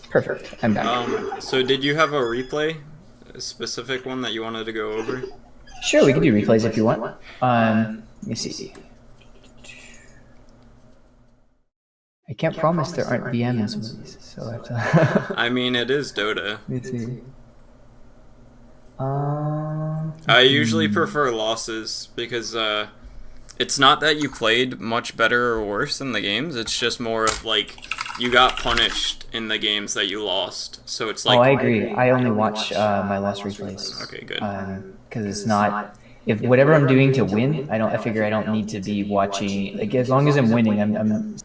Perfect. I'm back. So did you have a replay, a specific one that you wanted to go over? Sure, we can do replays if you want. Let me see. I can't promise there aren't BM in some of these, so I have to. I mean, it is Dota. Let's see. I usually prefer losses because it's not that you played much better or worse in the games. It's just more of like you got punished in the games that you lost. So it's like. Oh, I agree. I only watch my lost replays. Okay, good. Because it's not. If whatever I'm doing to win, I figure I don't need to be watching. Like as long as I'm winning, I'm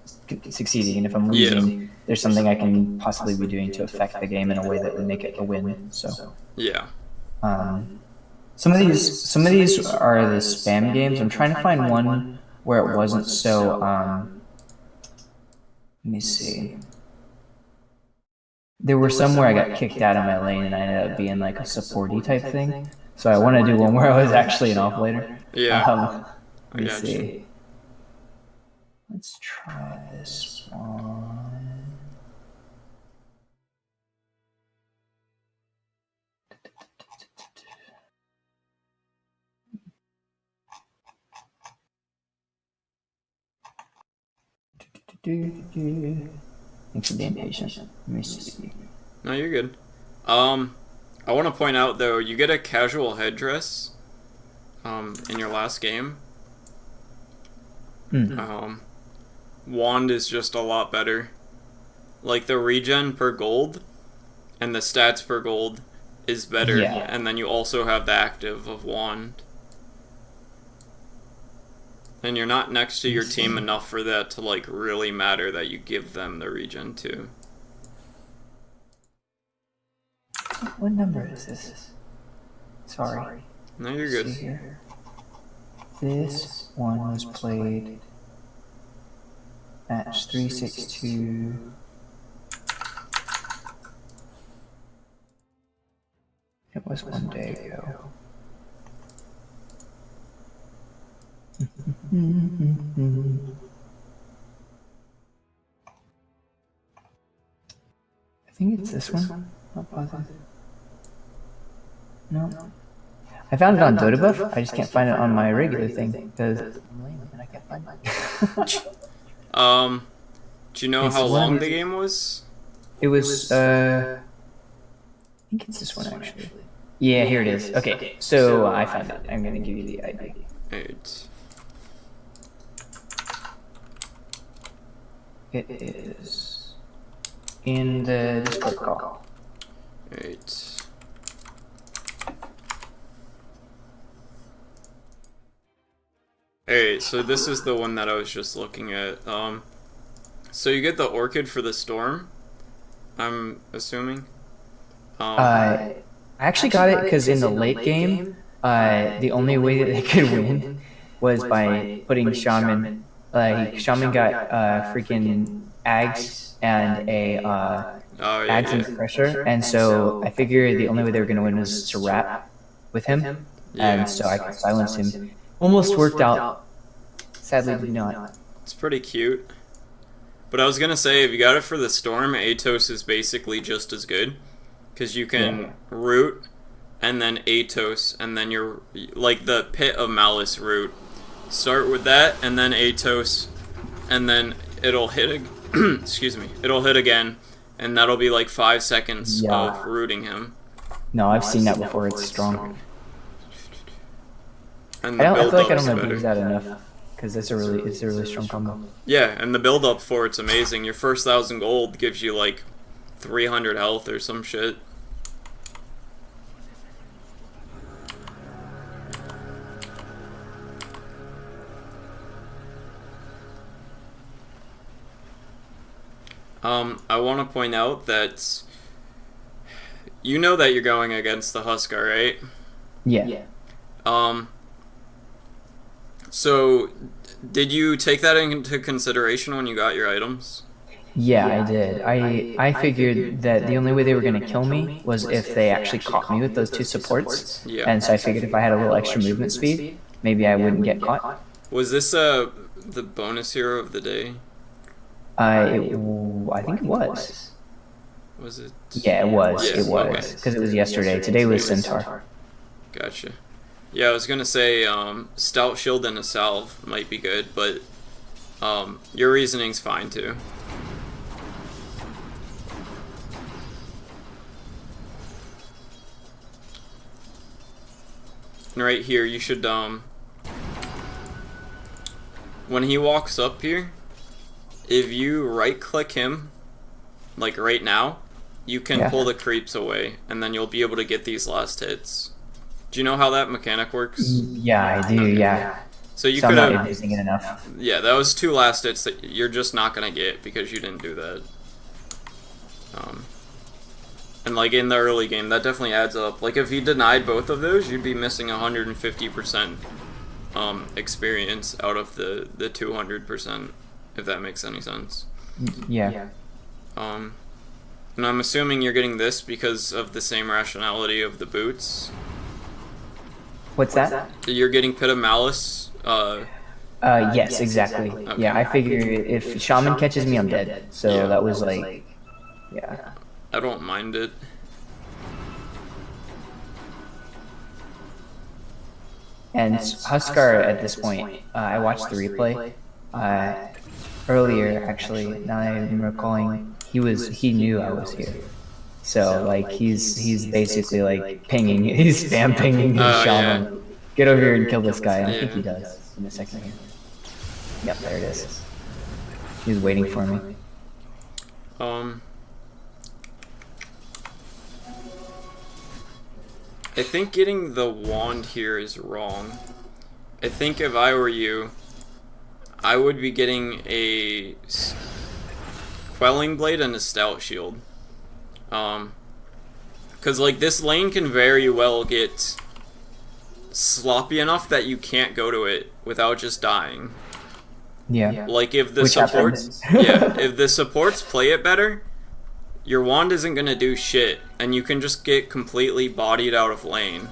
succeeding, and if I'm losing, there's something I can possibly be doing to affect the game in a way that would make it a win. So yeah. Some of these are the spam games. I'm trying to find one where it wasn't so. Let me see. There were some where I got kicked out of my lane and I ended up being like a supporty type thing. So I want to do one where I was actually an offlaner. Yeah. Let me see. Let's try this one. Thanks for being patient. Let me see. No, you're good. I want to point out though, you get a casual headdress in your last game. Wand is just a lot better. Like the regen per gold and the stats per gold is better, and then you also have the active of wand. And you're not next to your team enough for that to like really matter that you give them the regen too. What number is this? Sorry. No, you're good. Here. This one was played match 362. It was one day ago. I think it's this one. Not positive. No. I found it on Dota Buff. I just can't find it on my regular thing because I'm lame and I can't find it. Do you know how long the game was? It was. I think it's this one actually. Yeah, here it is. Okay, so I found it. I'm gonna give you the ID. 8. It is in the Discord call. 8. Alright, so this is the one that I was just looking at. So you get the orchid for the storm, I'm assuming. I actually got it because in the late game, the only way that they could win was by putting Shaman. Shaman got freaking Ags and Ags and Pressure, and so I figured the only way they were going to win was to rap with him, and so I could silence him. Almost worked out. Sadly, did not. It's pretty cute. But I was gonna say, if you got it for the storm, Atos is basically just as good, because you can root, and then Atos, and then you're like the Pit of Malice root. Start with that, and then Atos, and then it'll hit. Excuse me. It'll hit again, and that'll be like 5 seconds of rooting him. No, I've seen that before. It's strong. And I feel like I don't abuse that enough because it's a really strong combo. Yeah, and the build up for it's amazing. Your first 1,000 gold gives you like 300 health or some shit. I want to point out that you know that you're going against the Huskar, right? Yeah. So, did you take that into consideration when you got your items? Yeah, I did. I figured that the only way they were going to kill me was if they actually caught me with those two supports. Yeah. And so I figured if I had a little extra movement speed, maybe I wouldn't get caught. Was this the bonus hero of the day? I think it was. Was it? Yeah, it was. Yeah, It was because it was yesterday. Today was Centaur. Gotcha. Yeah, I was gonna say Stout Shield and a Salve might be good, but your reasoning's fine too. And right here, you should when he walks up here, if you right-click him, like right now, you can pull the creeps away, and then you'll be able to get these last hits. Do you know how that mechanic works? Yeah, I do. Yeah. So you So could I'm not have using it enough. Yeah, that was 2 last hits that you're just not gonna get because you didn't do that. And like in the early game, that definitely adds up. Like if you denied both of those, you'd be missing 150% experience out of the 200%, if that makes any sense. Yeah. And I'm assuming you're getting this because of the same rationality of the boots. What's that? You're getting Pit of Malice. Yes, exactly. Okay. Yeah, I figure if Shaman catches me, I'm dead. So that was like, yeah. I don't mind it. And Huskar at this point, I watched the replay earlier. Actually, now I'm recalling, he knew I was here. So like he's basically like pinging, he's spam pinging his Shaman. Yeah. Get over here and kill this guy. And I think he does in a second here. Yep, there it is. He's waiting for me. I think getting the wand here is wrong. I think if I were you, I would be getting a Quelling Blade and a Stout Shield. Because like this lane can very well get sloppy enough that you can't go to it without just dying. Yeah. Like if the supports if the supports play it better, your wand isn't gonna do shit, and you can just get completely bodied out of lane,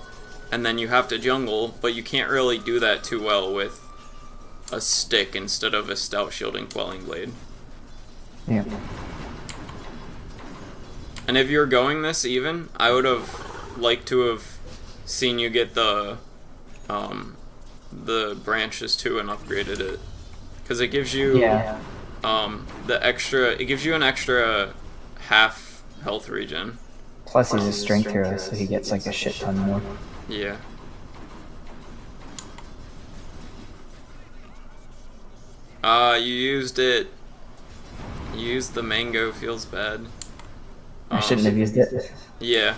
and then you have to jungle, but you can't really do that too well with a stick instead of a Stout Shield and Quelling Blade. Yeah. And if you're going this even, I would have liked to have seen you get the branches too and upgraded it, because it gives you it gives you an extra half health regen. Plus he's a strength hero, so he gets like a shit ton more. Yeah. You used it. You used the mango, feels bad. I shouldn't have used it. Yeah.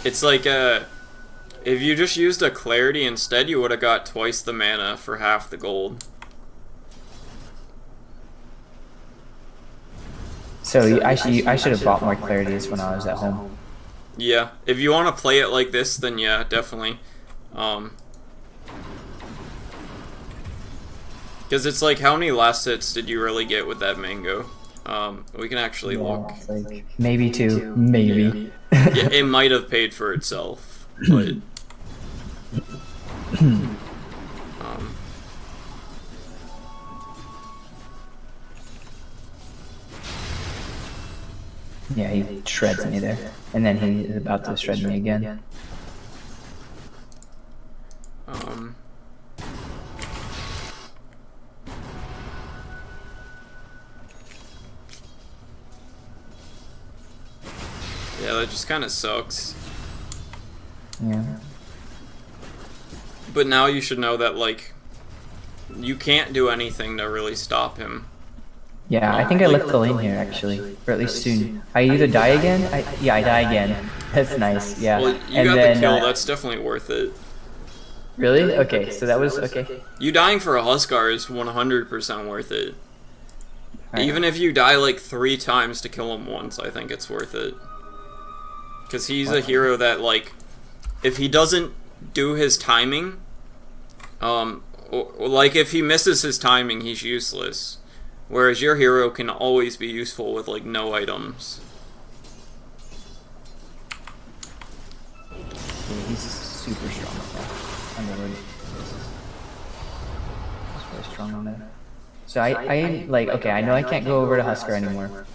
It's like if you just used a clarity instead, you would have got twice the mana for half the gold. So I should have bought more clarities when I was at home. Yeah, if you want to play it like this, then yeah, definitely. Because it's like, how many last hits did you really get with that mango? We can actually look. Like maybe 2, maybe. Yeah, it might have paid for itself, but. Yeah, he shreds me there. And then he is about to shred me again. Yeah, that just kind of sucks. Yeah. But now you should know that, like, you can't do anything to really stop him. Yeah, I think I left the lane here, actually. Or at least soon. I either die again? I die again. That's nice, yeah. Well, you got the kill, that's definitely worth it. Really? Okay, so that was, okay. You dying for a Huskar is 100% worth it. Right. Even if you die like 3 times to kill him once, I think it's worth it. Because he's a hero that, like, if he doesn't do his timing, like if he misses his timing, he's useless. Whereas your hero can always be useful with, like, no items. Yeah, he's super strong with that. Underload. He's really strong on that. So I like, okay, I know I can't go over to Huskar anymore.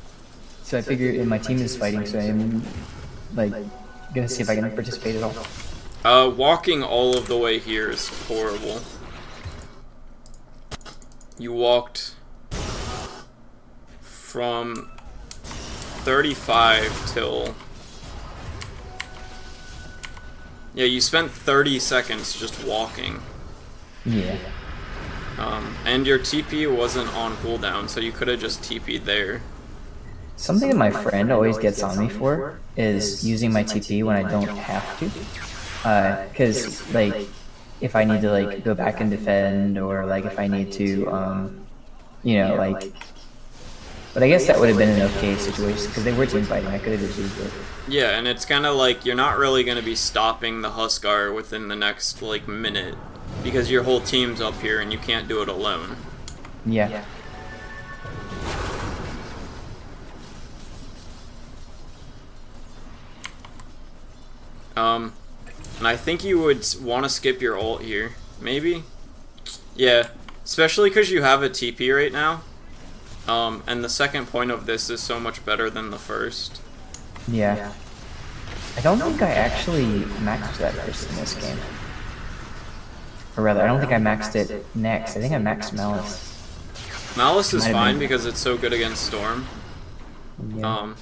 So I figured, and my team is fighting, so I'm like gonna see if I can participate at all. Walking all of the way here is horrible. You walked from 35 till... Yeah, you spent 30 seconds just walking. Yeah. And your TP wasn't on cooldown, so you could have just TP'd there. Something that my friend always gets on me for is using my TP when I don't have to. Because, like, if I need to, like, go back and defend, or, like, if I need to, you know, like... But I guess that would have been an okay situation, because they were team fighting. I could have just used it. Yeah, and it's kind of like you're not really going to be stopping the Huskar within the next, like, minute. Because your whole team's up here and you can't do it alone. Yeah. And I think you would want to skip your ult here. Maybe? Yeah. Especially because you have a TP right now. And the second point of this is so much better than the first. Yeah. I don't think I actually maxed that first in this game. Or rather, I don't think I maxed it next. I think I maxed Malice. Malice is fine because it's so good against Storm. Yeah.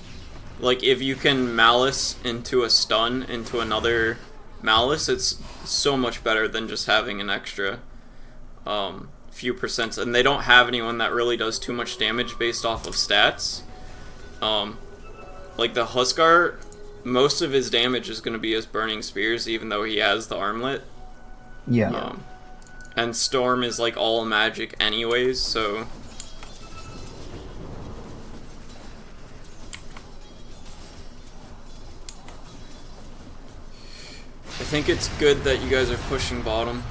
Like, if you can Malice into a stun into another Malice, it's so much better than just having an extra few percents. And they don't have anyone that really does too much damage based off of stats. Like, the Huskar, most of his damage is going to be his Burning Spears, even though he has the armlet. Yeah. And Storm is, like, all magic anyways, so... I think it's good that you guys are pushing bottom.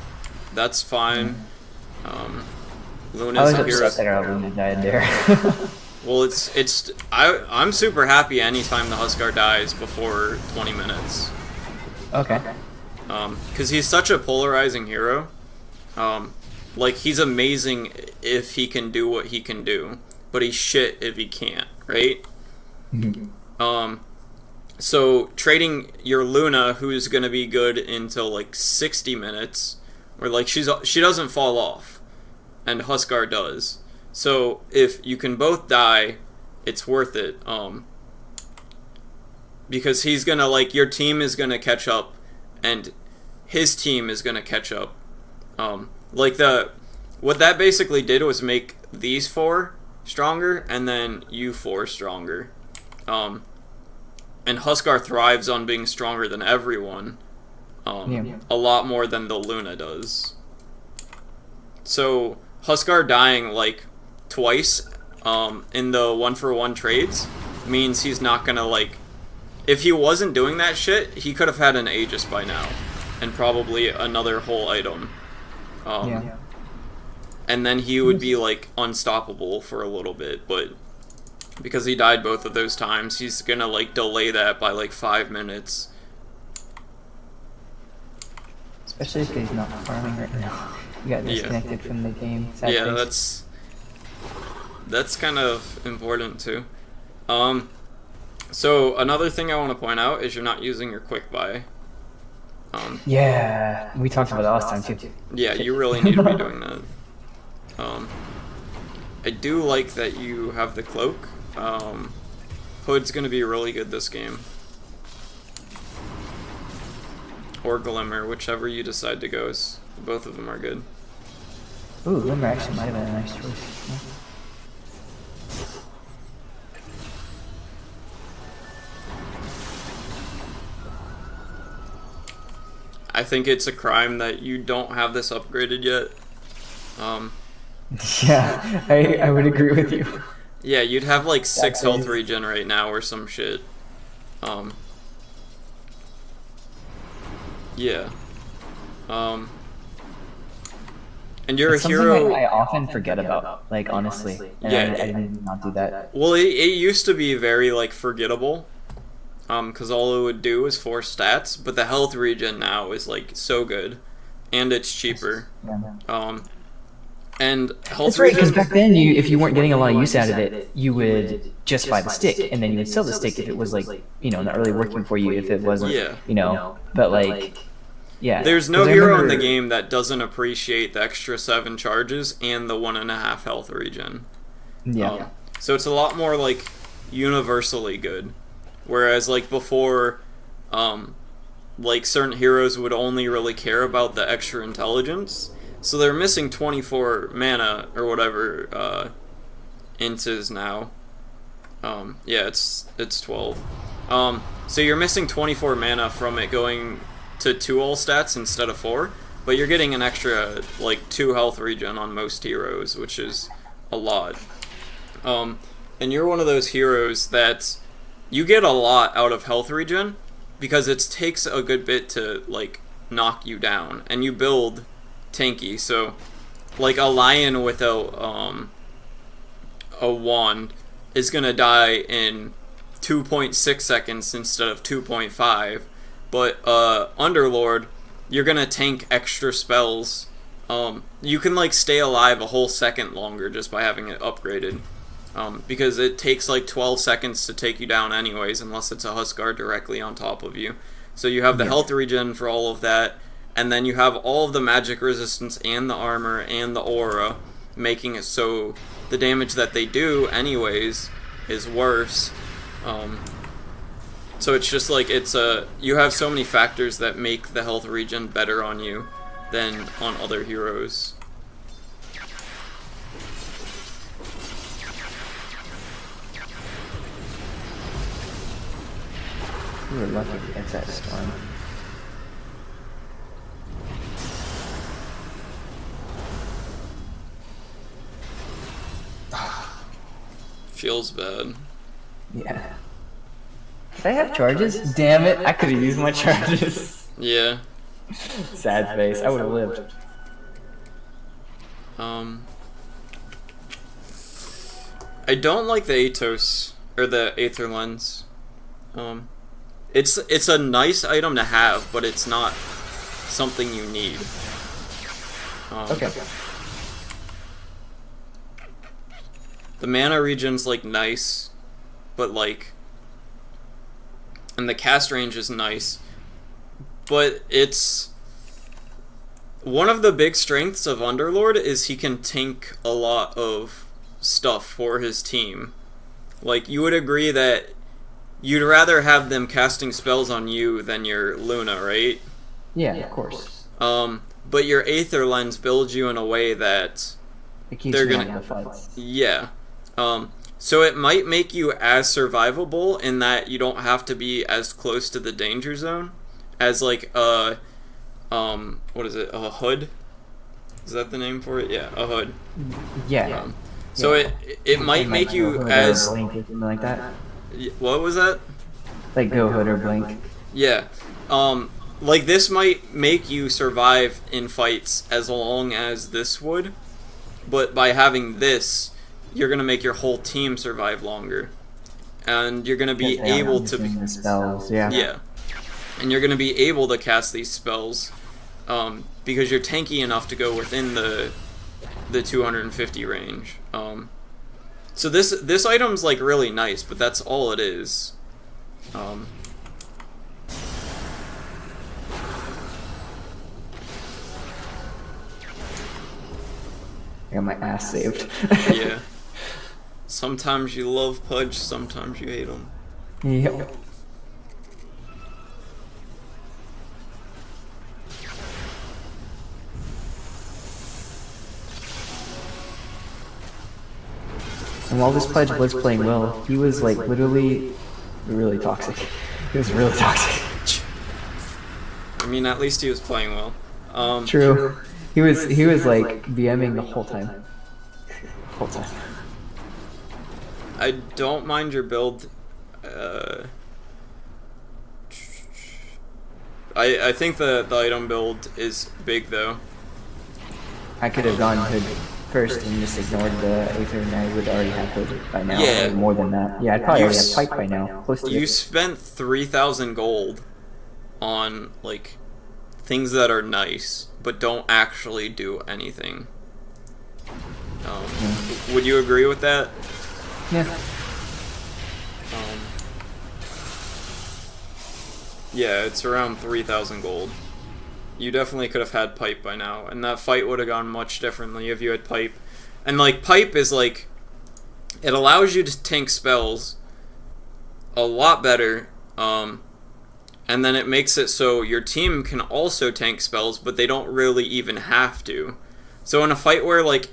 That's fine. Luna's I was here. upset that our Luna died there. Well, I'm super happy anytime the Huskar dies before 20 minutes. Okay. Because he's such a polarizing hero. Like, he's amazing if he can do what he can do, but he's shit if he can't, right? So trading your Luna, who's gonna be good until like 60 minutes, where like she doesn't fall off, and Huskar does. So if you can both die, it's worth it. Because he's gonna, like, your team is gonna catch up, and his team is gonna catch up. Like, what that basically did was make these four stronger, and then you four stronger. And Huskar thrives on being stronger than everyone. A lot more than the Luna does. So Huskar dying like twice in the 1-for-1 trades means he's not gonna, like, if he wasn't doing that shit, he could have had an Aegis by now and probably another whole item. And then he would be like unstoppable for a little bit, but because he died both of those times, he's gonna like delay that by like 5 minutes. Especially if he's not farming right now. You got disconnected from the game. Yeah, that's kind of important too. So another thing I want to point out is you're not using your quick buy. Yeah, we talked about that last time too. Yeah, you really need to be doing that. I do like that you have the cloak. Hood's gonna be really good this game. Or Glimmer, whichever you decide to go. Both of them are good. Ooh, Glimmer actually might have been a nice choice. Yeah. I think it's a crime that you don't have this upgraded yet. Yeah, I would agree with you. Yeah, you'd have like 6 health regen right now or some shit. Yeah. And you're it's a hero. Something I often forget about, like, honestly. And Yeah, I did not do that. Well, it used to be very like forgettable. Because all it would do is 4 stats, but the health regen now is like so good, and it's cheaper. And health That's right, because regen. back then, if you weren't getting a lot of use out of it, you would just buy the stick, and then you would sell the stick if it was like, not really working for you. If it wasn't, Yeah. But like, yeah. There's 'Cause no I hero in the remember- game that doesn't appreciate the extra 7 charges and the 1.5 health regen. Yeah. So it's a lot more like universally good. Whereas like before, like certain heroes would only really care about the extra intelligence. So they're missing 24 mana or whatever int is now. Yeah, it's 12. So you're missing 24 mana from it going to 2 all stats instead of 4, but you're getting an extra like 2 health regen on most heroes, which is a lot. And you're one of those heroes that you get a lot out of health regen because it takes a good bit to like knock you down, and you build tanky. So like a lion with a wand is gonna die in 2.6 seconds instead of 2.5, but underlord, you're gonna tank extra spells. You can like stay alive a whole second longer just by having it upgraded. Because it takes like 12 seconds to take you down anyways, unless it's a Huskar directly on top of you. So you have the health regen for all of that, and then you have all of the magic resistance and the armor and the aura, making it so the damage that they do anyways is worse. So it's just like you have so many factors that make the health regen better on you than on other heroes. We were lucky to get that storm. Feels bad. Yeah. Did I have charges? Damn it! I could have used my charges. Yeah. Sad face. I would have lived. I don't like the Atos or the Aether Lens. It's a nice item to have, but it's not something you need. Okay. The mana regen's like nice, but like, and the cast range is nice, but it's one of the big strengths of Underlord is he can tank a lot of stuff for his team. Like, you would agree that you'd rather have them casting spells on you than your Luna, right? Yeah, of course. But your Aether Lens builds you in a way that It keeps they're me gonna- out of fights. yeah. So it might make you as survivable in that you don't have to be as close to the danger zone as like what is it? A hood? Is that the name for it? Yeah, a hood. Yeah. So Yeah. it might make Go you hood or as blink or something like that. what was that? Like go hood or blink. Yeah. Like this might make you survive in fights as long as this would, but by having this, you're gonna make your whole team survive longer, and you're gonna be able to Using the spells. Yeah. yeah, and you're gonna be able to cast these spells, because you're tanky enough to go within the 250 range. So this item's like really nice, but that's all it is. I got my ass saved. Yeah. Sometimes you love Pudge, sometimes you hate him. Yep. And while this pledge was playing well, he was like literally really toxic. He was really toxic. I mean, at least he was playing well. True. He was like BMing the whole time. Whole time. I don't mind your build. I think the item build is big though. I could have gone hood first and just ignored the Aether, and I would already have hood by now. Yeah. Or more than that. Yeah, I'd probably You already s- have pipe by now. Close to You it. spent 3,000 gold on like things that are nice but don't actually do anything. Would you agree with that? Yeah. Yeah, it's around 3,000 gold. You definitely could have had pipe by now, and that fight would have gone much differently if you had pipe. And like pipe is like, it allows you to tank spells a lot better, and then it makes it so your team can also tank spells, but they don't really even have to. So in a fight where like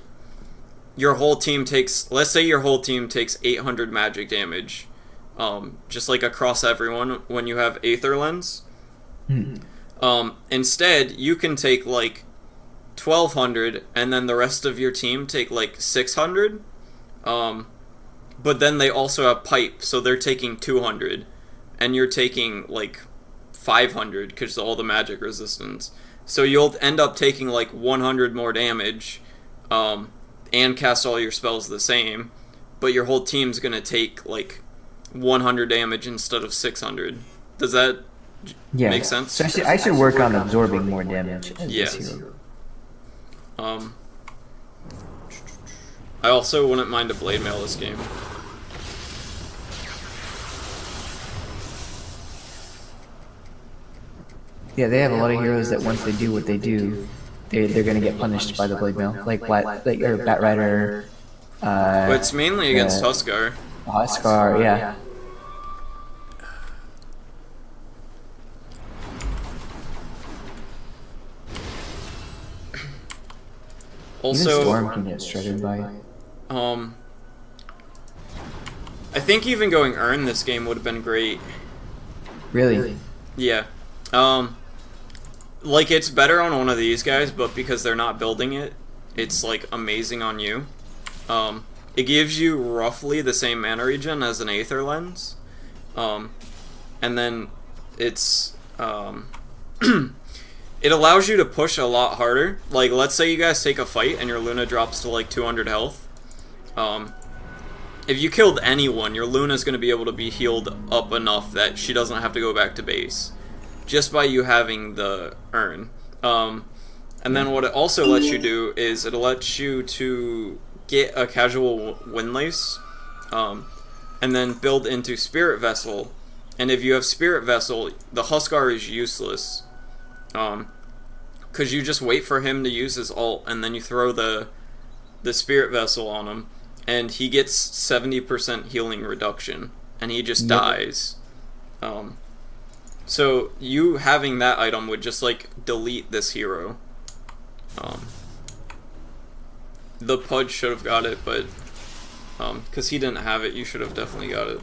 your whole team takes, let's say your whole team takes 800 magic damage, just like across everyone when you have Aether Lens. Instead, you can take like 1,200, and then the rest of your team take like 600. But then they also have pipe, so they're taking 200, and you're taking like 500 because all the magic resistance. So you'll end up taking like 100 more damage, and cast all your spells the same, but your whole team's gonna take like 100 damage instead of 600. Does that make sense? So I should work on absorbing more damage as this hero. I also wouldn't mind a blade mail this game. Yeah, they have a lot of heroes that once they do what they do, they're gonna get punished by the blade mail, like Bat Rider. But it's mainly against Huskar. Huskar, yeah. Also, even Storm can get shredded by. I think even going Earn this game would have been great. Really? Yeah. Like, it's better on one of these guys, but because they're not building it, it's, like, amazing on you. It gives you roughly the same mana regen as an Aether Lens. And then it's, it allows you to push a lot harder. Like, let's say you guys take a fight and your Luna drops to, like, 200 health. If you killed anyone, your Luna's going to be able to be healed up enough that she doesn't have to go back to base, just by you having the Earn. And then what it also lets you do is it lets you to get a casual Windlace, and then build into Spirit Vessel. And if you have Spirit Vessel, the Huskar is useless, because you just wait for him to use his ult, and then you throw the Spirit Vessel on him, and he gets 70% healing reduction, and he just dies. So you having that item would just like delete this hero. The Pudge should have got it, but because he didn't have it, you should have definitely got it.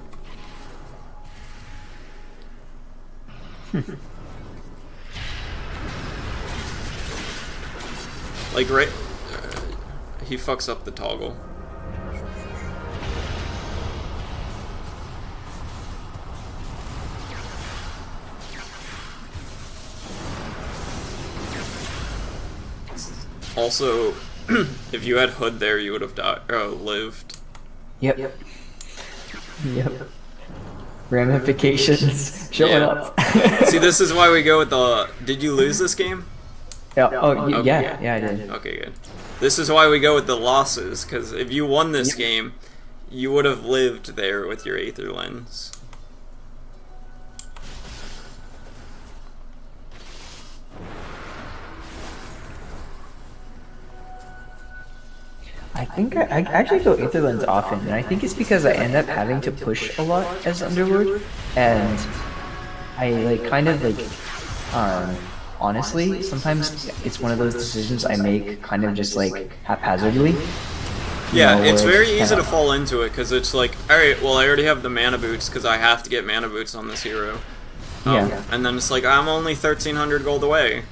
Like, right, he fucks up the toggle. Also, if you had Hood there, you would have lived. Yep. Ramifications showing up. See, this is why we go with the... Did you lose this game? Yeah. Yeah, I did. Okay, good. This is why we go with the losses, because if you won this game, you would have lived there with your Aether Lens. I think I actually go Aether Lens often, and I think it's because I end up having to push a lot as Underlord, and I like kind of like, honestly, sometimes it's one of those decisions I make kind of just like haphazardly. Yeah, it's very easy to fall into it, because it's like, alright, well I already have the mana boots, because I have to get mana boots on this hero. And then it's like, I'm only 1,300 gold away.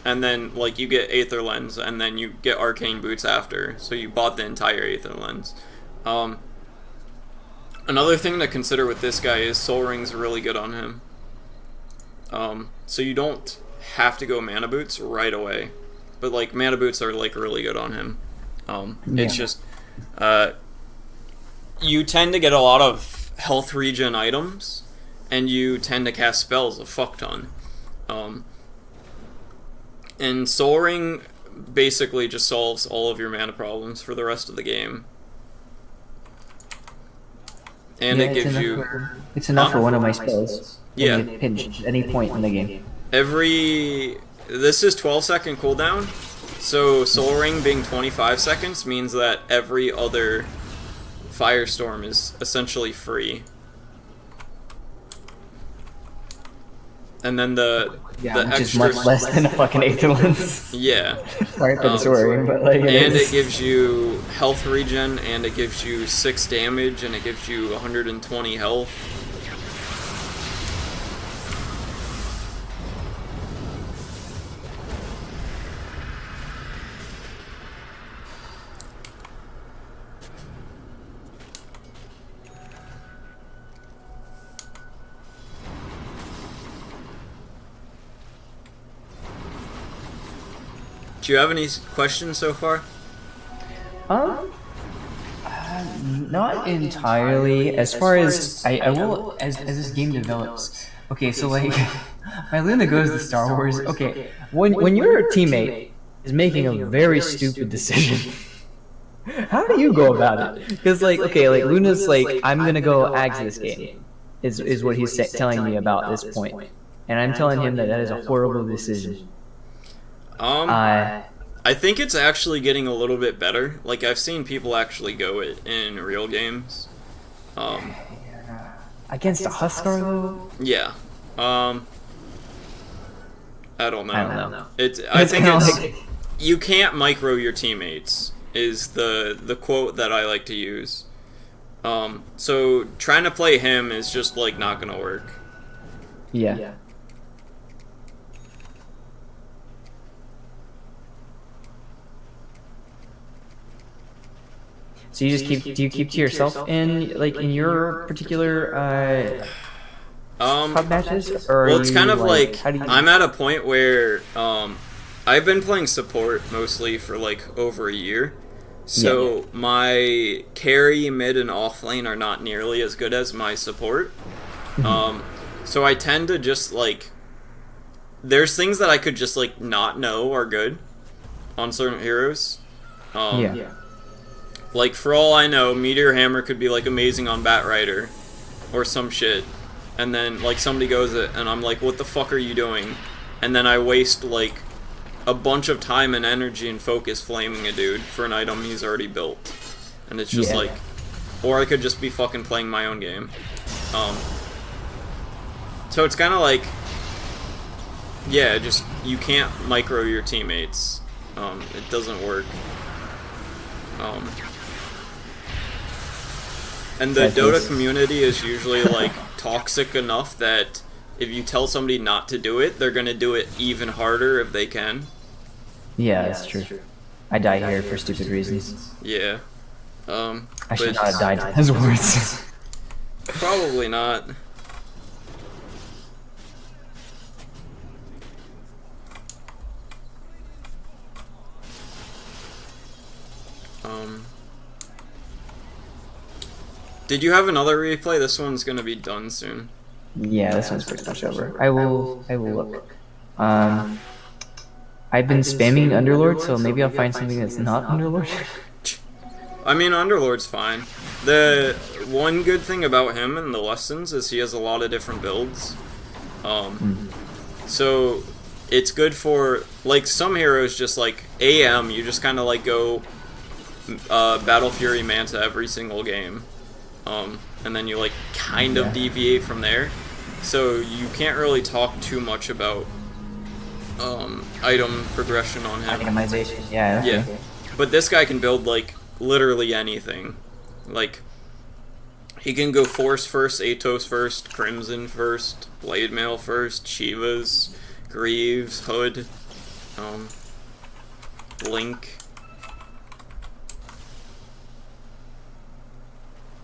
And then, like, you get Aether Lens, and then you get Arcane Boots after, so you bought the entire Aether Lens. Another thing to consider with this guy is Soul Ring's really good on him. So you don't have to go Mana Boots right away, but, like, Mana Boots are, like, really good on him. It's just, you tend to get a lot of health regen items, and you tend to cast spells a fuck ton. And Soul Ring basically just solves all of your mana problems for the rest of the game. And Yeah, it gives you... It's enough for one of my spells. Yeah. When you pinch at any point in the game. This is 12-second cooldown, so Soul Ring being 25 seconds means that every other Firestorm is essentially free. And then the which extra is much less than a fucking Aetherlance. Yeah. Sorry for the swearing, but like it gives you health regen, and it gives you 6 damage, and it gives you 120 health. Do you have any questions so far? Not entirely. As far as I will, as this game develops. Okay, so like, my Luna goes to Star Wars. Okay, when your teammate is making a very stupid decision, how do you go about it? Because like, okay, like Luna's like, I'm gonna go Ags this game, is what he's telling me about this point, and I'm telling him that is a horrible decision. I think it's actually getting a little bit better. Like, I've seen people actually go it in real games. Against a Huskar, though? Yeah. I don't know. I don't know. I think it's... Like... You can't micro your teammates, is the quote that I like to use. So, trying to play him is just, like, not gonna work. Yeah. So you just do you keep to yourself in your particular pub matches? Or well, it's kind of like I'm at a point where I've been playing support mostly for like over a year. So my carry, mid, and off lane are not nearly as good as my support. So I tend to just like, there's things that I could just like not know are good on certain heroes. Like, for all I know, Meteor Hammer could be, like, amazing on Bat Rider or some shit. And then, like, somebody goes it, and I'm like, what the fuck are you doing? And then I waste, like, a bunch of time and energy and focus flaming a dude for an item he's already built. And it's just like... Or I could just be fucking playing my own game. So it's kind of like... Yeah, just... You can't micro your teammates. It doesn't work. And the Dota community is usually, like, toxic enough that if you tell somebody not to do it, they're gonna do it even harder if they can. Yeah, that's true. I die here for stupid reasons. Yeah. I should not have died for his words. Probably not. Did you have another replay? This one's gonna be done soon. Yeah, this one's pretty much over. I will look. I've been spamming Underlord, so maybe I'll find something that's not Underlord. I mean, Underlord's fine. The one good thing about him in the lessons is he has a lot of different builds. So it's good for, like, some heroes just like AM, you just kind of like go Battle Fury Manta every single game. And then you like kind of deviate from there. So you can't really talk too much about item progression on him. Itemization, yeah. Okay. Yeah. But this guy can build like literally anything. Like, he can go Force first, Atos first, Crimson first, Blade Mail first, Shivas, Greaves, Hood, Link.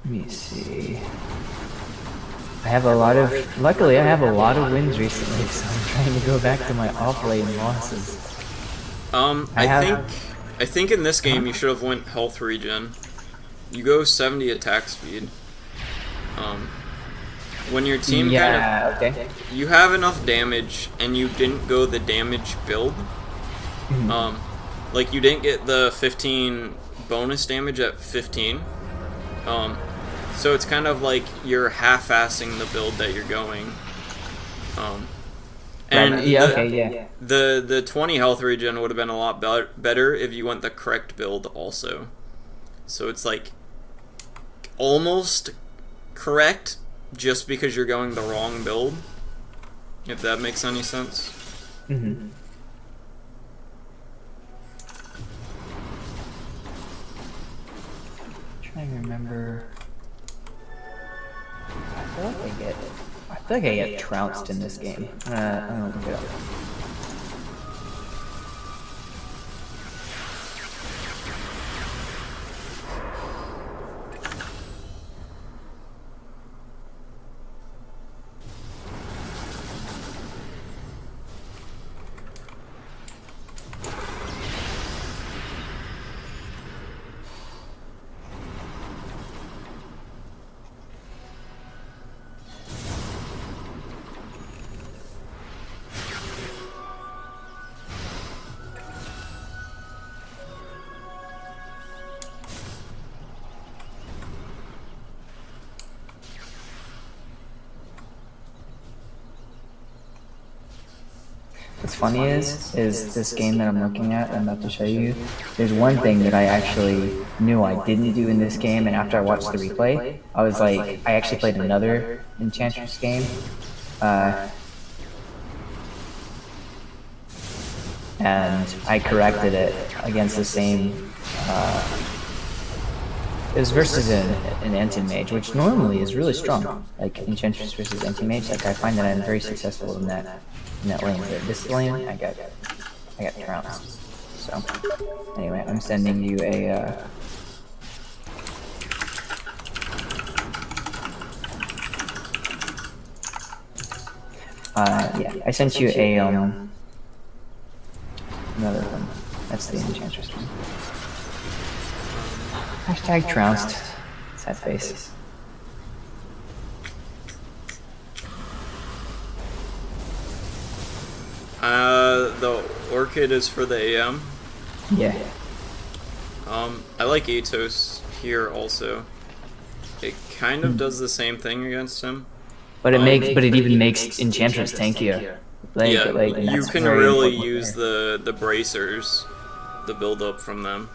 Let me see. I have a lot of... Luckily, I have a lot of wins recently, so I'm trying to go back to my off-lane losses. I think in this game you should have went health regen. You go 70 attack speed. When your team you have enough damage and you didn't go the damage build. like you didn't get the 15 bonus damage at 15. So it's kind of like you're half-assing the build that you're going. And the 20 health regen would have been a lot better if you went the correct build also. So it's like almost correct just because you're going the wrong build. If that makes any sense. Mm-hmm. Trying to remember. I feel like I get trounced in this game. I don't look it up. What's funny is this game that I'm looking at, I'm about to show you, there's one thing that I actually knew I didn't do in this game, and after I watched the replay, I was like, I actually played another Enchantress game, and I corrected it against the same, it was versus an anti-mage, which normally is really strong, like Enchantress versus anti-mage. Like I find that I'm very successful in that lane. But this lane, I got trounced. So anyway, I'm sending you a. Yeah, I sent you a another one. That's the Enchantress one. Hashtag trounced. Sad face. The Orchid is for the AM. Yeah. I like Atos here also. It kind of does the same thing against him. But it even makes Enchantress tankier. You can really use the bracers, the build up from them.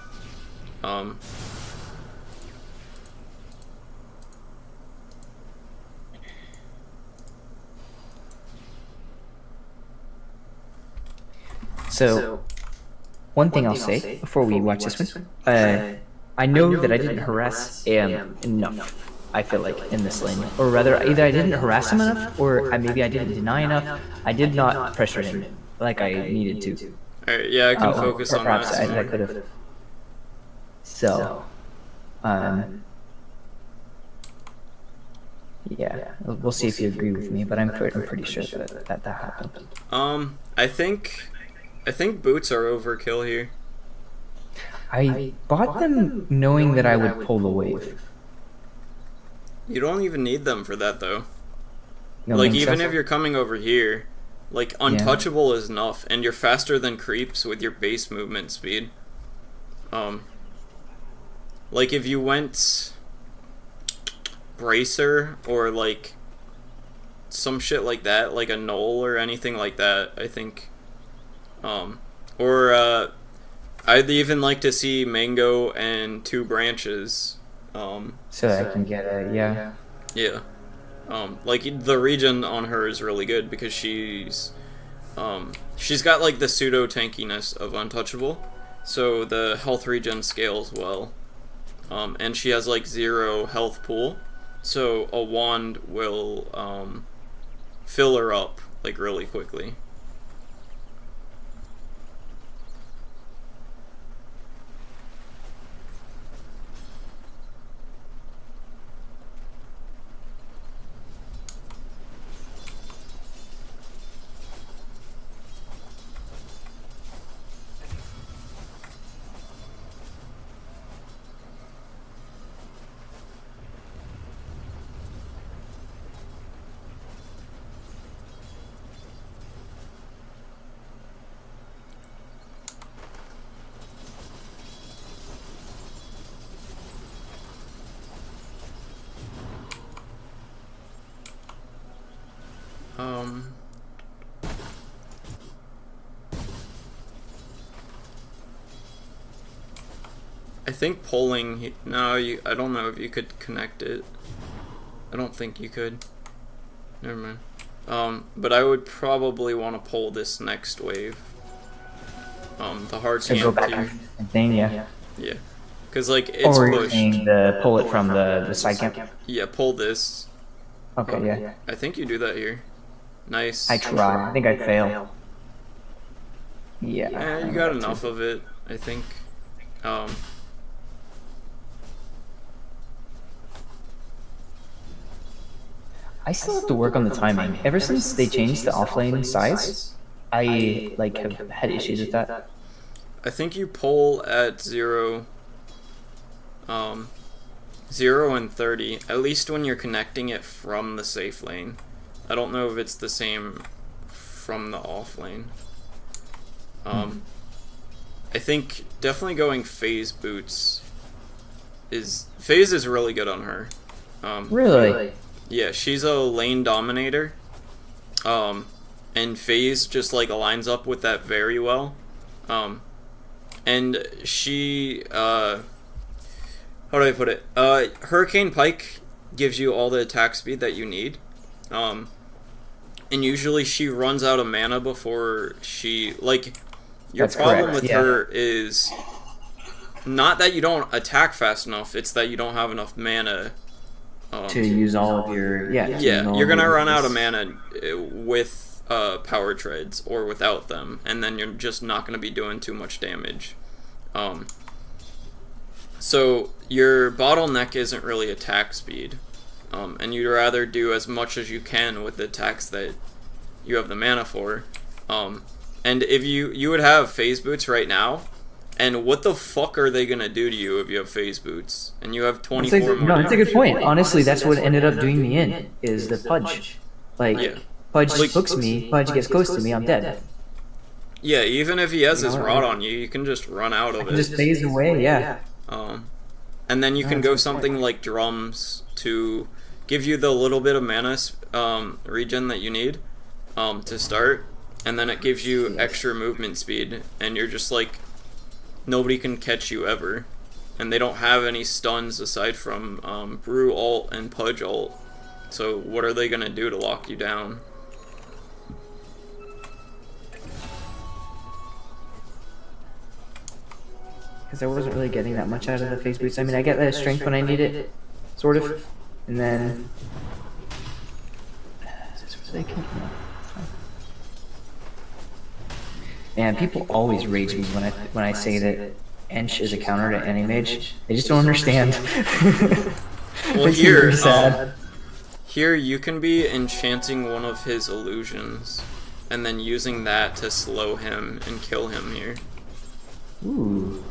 So, one thing I'll say before we watch this one, I know that I didn't harass AM enough, I feel like, in this lane. Or rather, either I didn't harass him enough, or maybe I didn't deny enough. I did not pressure him like I needed to. Alright, yeah, I can focus on that. Perhaps I could have. So, yeah, we'll see if you agree with me, but I'm pretty sure that happened. I think boots are overkill here. I bought them knowing that I would pull the wave. You don't even need them for that though. Like even if you're coming over here, like untouchable is enough, and you're faster than creeps with your base movement speed. Like if you went bracer or like some shit like that, like a null or anything like that, I think. I'd even like to see Mango and 2 branches. So I can get a, yeah. Yeah. Like, the regen on her is really good because she's got, like, the pseudo-tankiness of Untouchable, so the health regen scales well. And she has, like, 0 health pool, so a wand will, fill her up, like, really quickly. Um. I think polling. No, I don't know if you could connect it. I don't think you could. Never mind. But I would probably want to pull this next wave. The hard So camp go back tier. and thing, yeah. Yeah. Because, like, it's Or you're pushed. saying pull it from the side camp? Yeah, pull this. Okay, yeah. I think you do that here. Nice. I try. I think I fail. Yeah. Yeah, you got enough of it, I think. I still have to work on the timing. Ever since they changed the offlane size, I like have had issues with that. I think you pull at 0, 0 and 30, at least when you're connecting it from the safe lane. I don't know if it's the same from the off lane. I think definitely going phase boots phase is really good on her. Really? Yeah, she's a lane dominator. And phase just like aligns up with that very well. And she how do I put it? Hurricane Pike gives you all the attack speed that you need. And usually she runs out of mana before she, like, your That's problem correct, with yeah. her is not that you don't attack fast enough, it's that you don't have enough mana To use all of your yeah, you're gonna run out of mana with power treads or without them, and then you're just not gonna be doing too much damage. So your bottleneck isn't really attack speed, and you'd rather do as much as you can with the attacks that you have the mana for. And if you would have phase boots right now, and what the fuck are they gonna do to you if you have phase boots and you have 24 more? No, that's a good point. Honestly, that's what ended up doing me in, is the Pudge. Like, Yeah. Pudge hooks me, Pudge gets close to me, I'm dead. Yeah, even if he has his rod on you, you can just run out of it. Just phase away, yeah. And then you can go something like drums to give you the little bit of mana regen that you need to start, and then it gives you extra movement speed, and you're just like, nobody can catch you ever. And they don't have any stuns aside from Brew ult and Pudge ult, so what are they gonna do to lock you down? Because I wasn't really getting that much out of the phase boots. I mean, I get that strength when I need it, sort of. And then... Man, people always rage me when I say that Ench is a counter to any mage. They just don't understand. Well, Makes me very sad. Here you can be enchanting one of his illusions, and then using that to slow him and kill him here. Ooh.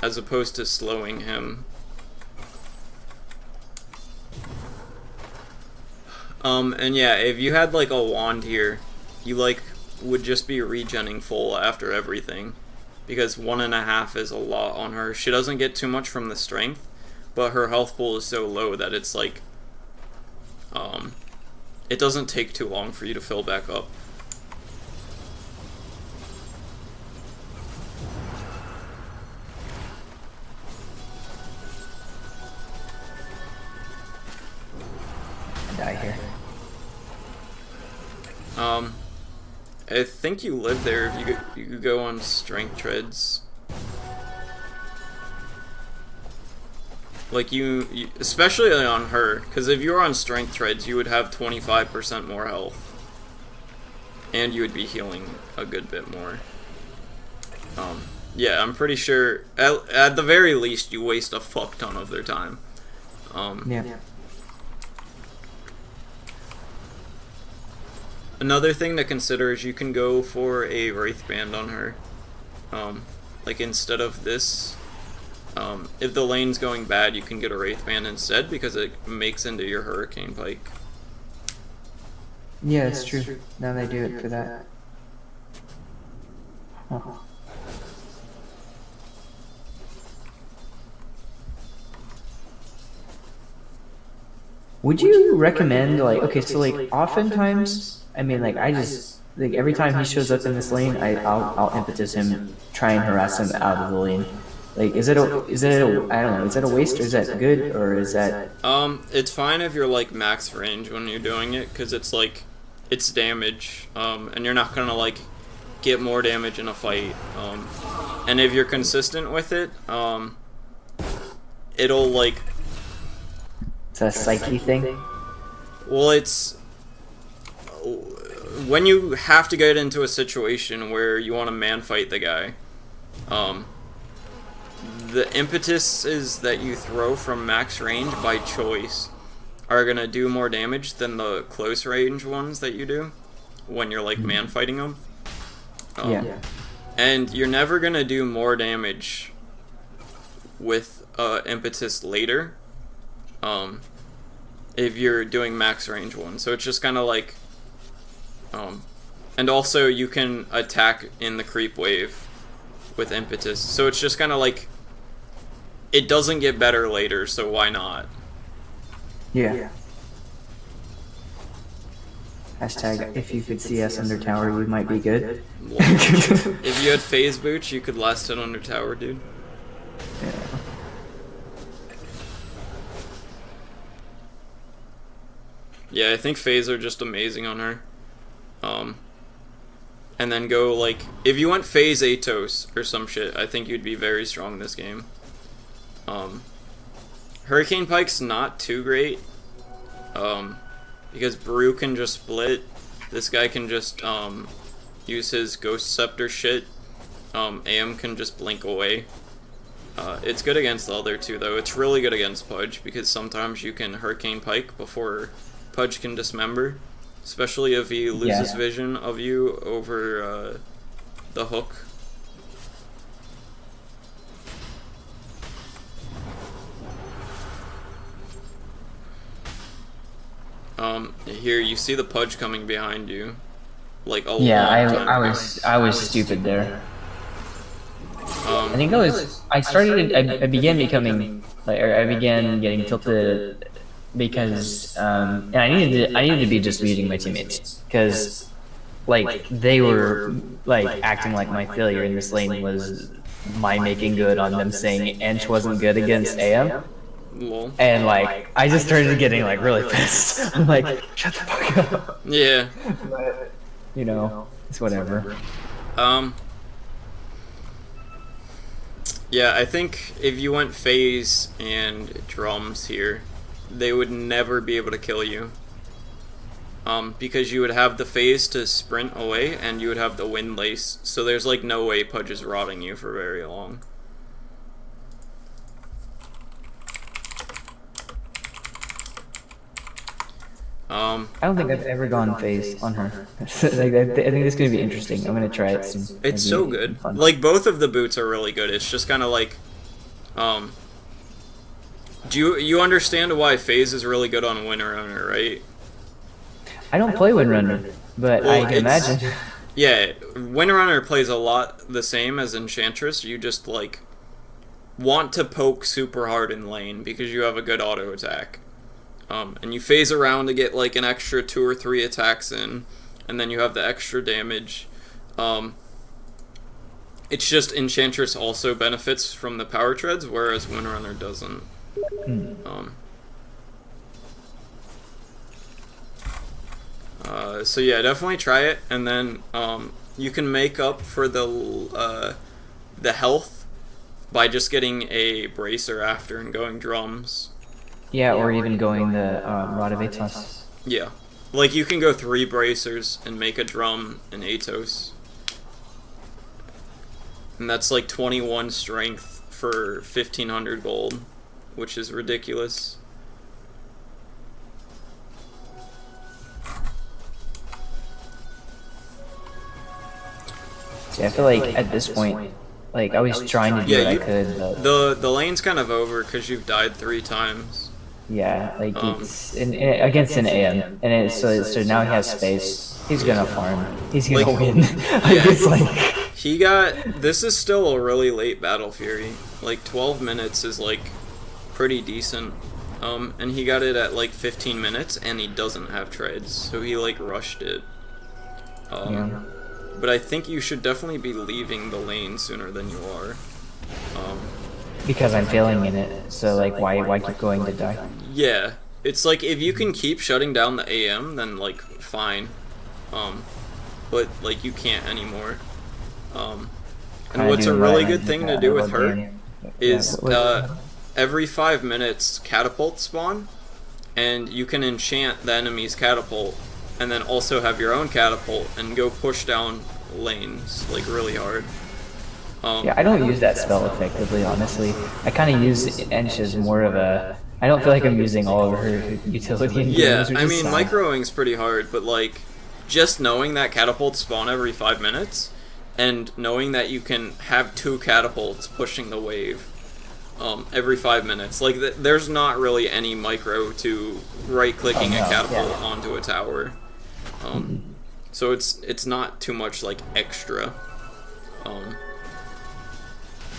As opposed to slowing him. And yeah, if you had like a wand here, you like would just be regenning full after everything, because 1.5 is a lot on her. She doesn't get too much from the strength, but her health pool is so low that it's like it doesn't take too long for you to fill back up. Die here. I think you live there if you could go on strength treads. Like you especially on her, because if you were on strength treads, you would have 25% more health, and you would be healing a good bit more. Yeah, I'm pretty sure at the very least you waste a fuck ton of their time. Yeah. Another thing to consider is you can go for a Wraith Band on her. Like instead of this, if the lane's going bad, you can get a Wraith Band instead because it makes into your Hurricane Pike. Yeah, it's true. Now they do it for that. Huh. Would you recommend like okay, so like oftentimes, I mean like I just like every time he shows up in this lane, I'll impetus him, try and harass him out of the lane. Like is it a I don't know, is that a waste or is that good or is that It's fine if you're like max range when you're doing it, because it's like, it's damage, and you're not gonna like get more damage in a fight. And if you're consistent with it, it'll like, it's a psyche thing? well, it's when you have to get into a situation where you want to man fight the guy. The impetuses that you throw from max range by choice are gonna do more damage than the close range ones that you do when you're like man fighting them. Yeah. And you're never gonna do more damage with impetus later, if you're doing max range one. So it's just kind of like, and also you can attack in the creep wave with impetus. So it's just kind of like, it doesn't get better later, so why not? Yeah. Hashtag if you could see us under tower, we might be good. If you had phase boots, you could last it under tower, dude. Yeah. Yeah, I think phase are just amazing on her. And then go like, if you went phase Atos or some shit, I think you'd be very strong this game. Hurricane Pike's not too great, because Brew can just split. This guy can just use his Ghost Scepter shit. AM can just blink away. It's good against the other two though. It's really good against Pudge, because sometimes you can Hurricane Pike before Pudge can dismember, especially if he loses vision of you over the hook. Here you see the Pudge coming behind you, like a long time I was stupid there. I think I began becoming like, or I began getting tilted because and I needed to be just muting my teammates because like they were like acting like my failure in this lane was my making good on them saying Ench wasn't good against AM. Lol. And like I just started getting like really pissed. I'm like, shut the fuck up. Yeah. But, you know, it's whatever. Yeah, I think if you went phase and drums here, they would never be able to kill you. Because you would have the phase to sprint away and you would have the wind lace, so there's like no way Pudge is rotting you for very long. I don't think I've ever gone phase on her. Like, I think this is gonna be interesting. I'm gonna try it soon. It's so good. Like both of the boots are really good. It's just kind of like, do you understand why phase is really good on Windrunner, right? I don't play Windrunner, but Well, I can imagine. Yeah, Windrunner plays a lot the same as Enchantress. You just like want to poke super hard in lane because you have a good auto attack. And you phase around to get like an extra 2 or 3 attacks in, and then you have the extra damage. It's just Enchantress also benefits from the power treads, whereas Windrunner doesn't. So yeah, definitely try it, and then you can make up for the health by just getting a bracer after and going drums. Yeah, or even going the Rod of Atos. Yeah. Like, you can go 3 bracers and make a drum and Atos. And that's like 21 strength for 1500 gold, which is ridiculous. See, I feel like at this point, like I was trying to do what I could, but the lane's kind of over because you've died 3 times. yeah, like it's against an AM, and so now he has space. He's gonna farm. He's gonna Like, win. It's like this is still a really late Battle Fury. Like 12 minutes is like pretty decent. and he got it at like 15 minutes, and he doesn't have treads, so he like rushed it. Yeah. But I think you should definitely be leaving the lane sooner than you are. Because I'm failing in it, so like why keep going to die? Yeah, it's like if you can keep shutting down the AM, then like fine. But like you can't anymore. And what's a really good thing to do with her is every 5 minutes catapult spawn, and you can enchant the enemy's catapult, and then also have your own catapult and go push down lanes like really hard. Yeah, I don't use that spell effectively, honestly. I kind of use Ench as more of a... I don't feel like I'm using all of her utility in games. Yeah, I mean, microing's pretty hard, but like, just knowing that catapults spawn every 5 minutes, and knowing that you can have 2 catapults pushing the wave every 5 minutes, like, there's not really any micro to right-clicking a catapult onto a tower. So it's not too much, like, extra.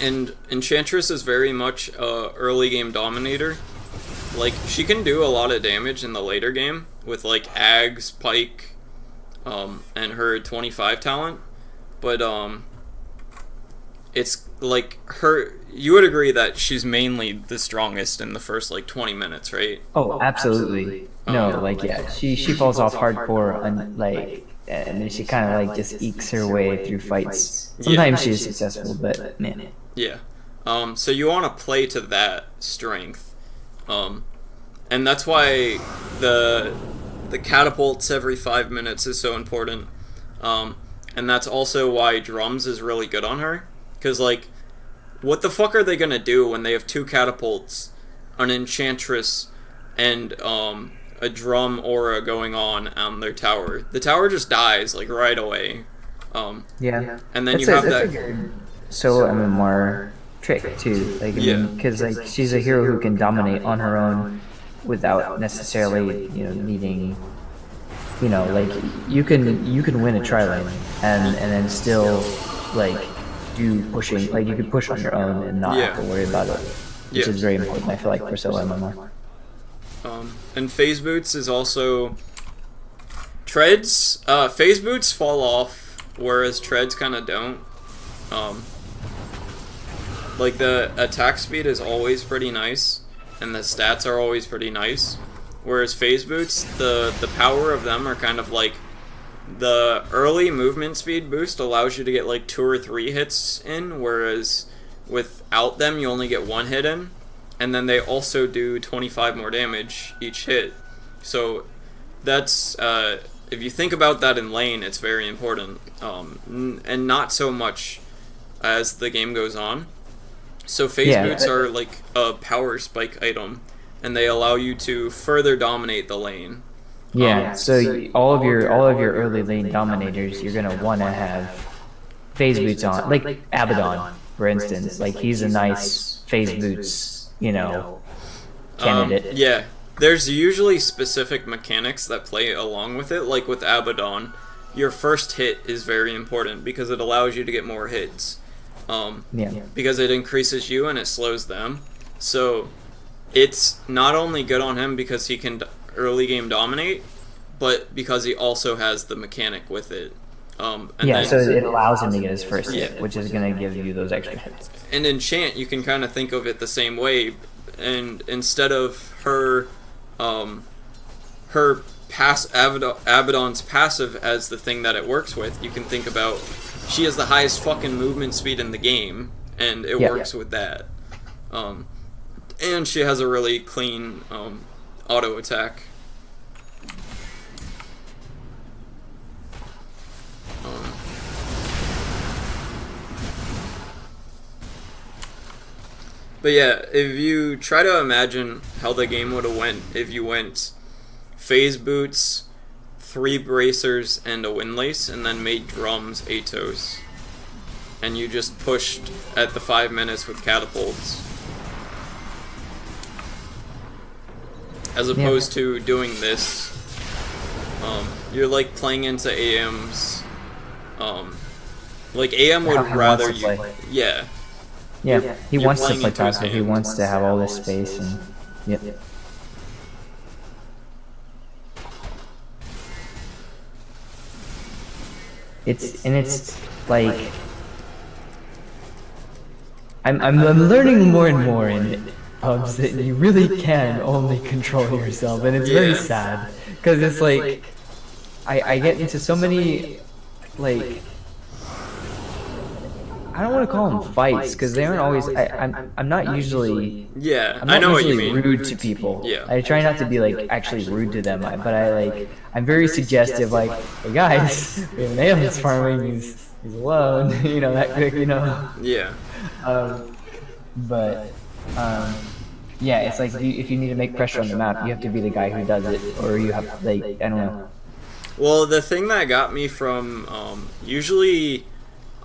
And Enchantress is very much a early game dominator. Like, she can do a lot of damage in the later game with like Ags, Pike, and her 25 talent. But it's like her. You would agree that she's mainly the strongest in the first like 20 minutes, right? Oh, absolutely. No, like yeah, she falls off hardcore and like, and then she kind of like just ekes her way through fights. Sometimes she's successful, but man. Yeah. So you want to play to that strength. And that's why the catapults every 5 minutes is so important. And that's also why drums is really good on her. Because, like, what the fuck are they going to do when they have 2 catapults, an enchantress, and a drum aura going on their tower? The tower just dies, like, right away. Yeah. And then you have that... solo MMR trick too, like because like she's a hero who can dominate on her own without necessarily needing like you can win a tri-lane and then still like do pushing, like you could push on your own and not have to worry about it, which is very important I feel like for solo MMR. And phase boots is also treads. Phase boots fall off whereas treads kind of don't. Like, the attack speed is always pretty nice, and the stats are always pretty nice, whereas phase boots, the power of them are kind of like, the early movement speed boost allows you to get like 2 or 3 hits in, whereas without them you only get 1 hit in, and then they also do 25 more damage each hit. So that's, if you think about that in lane, it's very important, and not so much as the game goes on. So phase boots are like a power spike item, and they allow you to further dominate the lane. Yeah, so all of your early lane dominators, you're gonna want to have phase boots on, like Abaddon, for instance. Like he's a nice phase boots, candidate. Yeah, there's usually specific mechanics that play along with it. Like with Abaddon, your first hit is very important because it allows you to get more hits. Because it increases you and it slows them. So it's not only good on him because he can early game dominate, but because he also has the mechanic with it. So it allows him to get his first hit, which is going to give you those extra hits. And enchant, you can kind of think of it the same way, and instead of her Abaddon's passive as the thing that it works with, you can think about she has the highest fucking movement speed in the game, and it works with that. And she has a really clean auto attack. But yeah, if you try to imagine how the game would have went if you went phase boots, 3 bracers, and a windlace, and then made drums Atos, and you just pushed at the 5 minutes with catapults, as opposed to doing this, you're like playing into AM's, like AM would rather you, he wants to play passive, he wants to have all this space, and It's like I'm learning more and more in pubs that you really can only control yourself, and it's very sad because it's like I get into so many like I don't want to call them fights because they aren't always. I'm not usually. Yeah, I'm I not know what you usually mean. rude to people. Yeah. I try not to be like actually rude to them, but I'm very suggestive. Like, hey guys, we have an aliens farming. He's alone. You know that quick. You know. Yeah. But yeah, it's like if you need to make pressure on the map, you have to be the guy who does it, or you have like I don't know. Well, the thing that got me from usually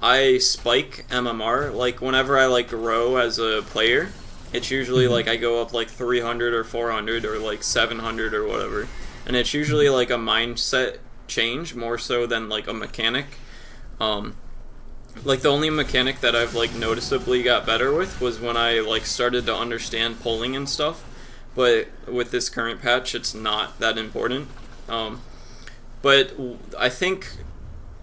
I spike MMR like whenever I like grow as a player. It's usually like I go up like 300 or 400 or like 700 or whatever, and it's usually like a mindset change more so than like a mechanic. Like the only mechanic that I've like noticeably got better with was when I like started to understand pulling and stuff. But with this current patch, it's not that important. But I think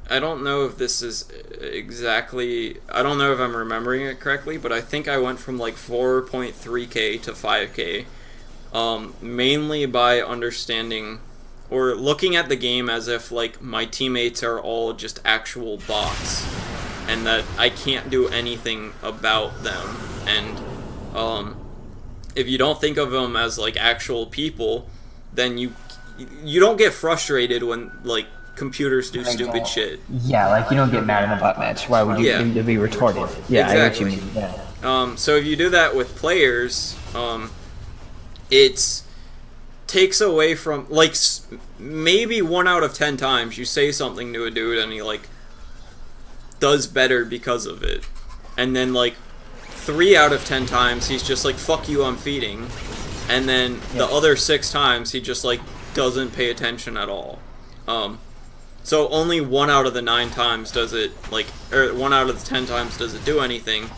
I don't know if this is exactly. I don't know if I'm remembering it correctly, but I think I went from like 4.3k to 5k, mainly by understanding or looking at the game as if like my teammates are all just actual bots, and that I can't do anything about them. And if you don't think of them as like actual people, then you don't get frustrated when like computers do stupid shit. Yeah, like you don't get mad in a bot match. Why would you? Yeah. You'd be retarded. Yeah, Exactly. I get what you mean. Yeah. So if you do that with players, it takes away from like maybe 1 out of 10 times you say something to a dude and he like does better because of it, and then like 3 out of 10 times he's just like fuck you, I'm feeding, and then the other 6 times he just like doesn't pay attention at all. So only 1 out of the 9 times does it like, or 1 out of the 10 times does it do anything,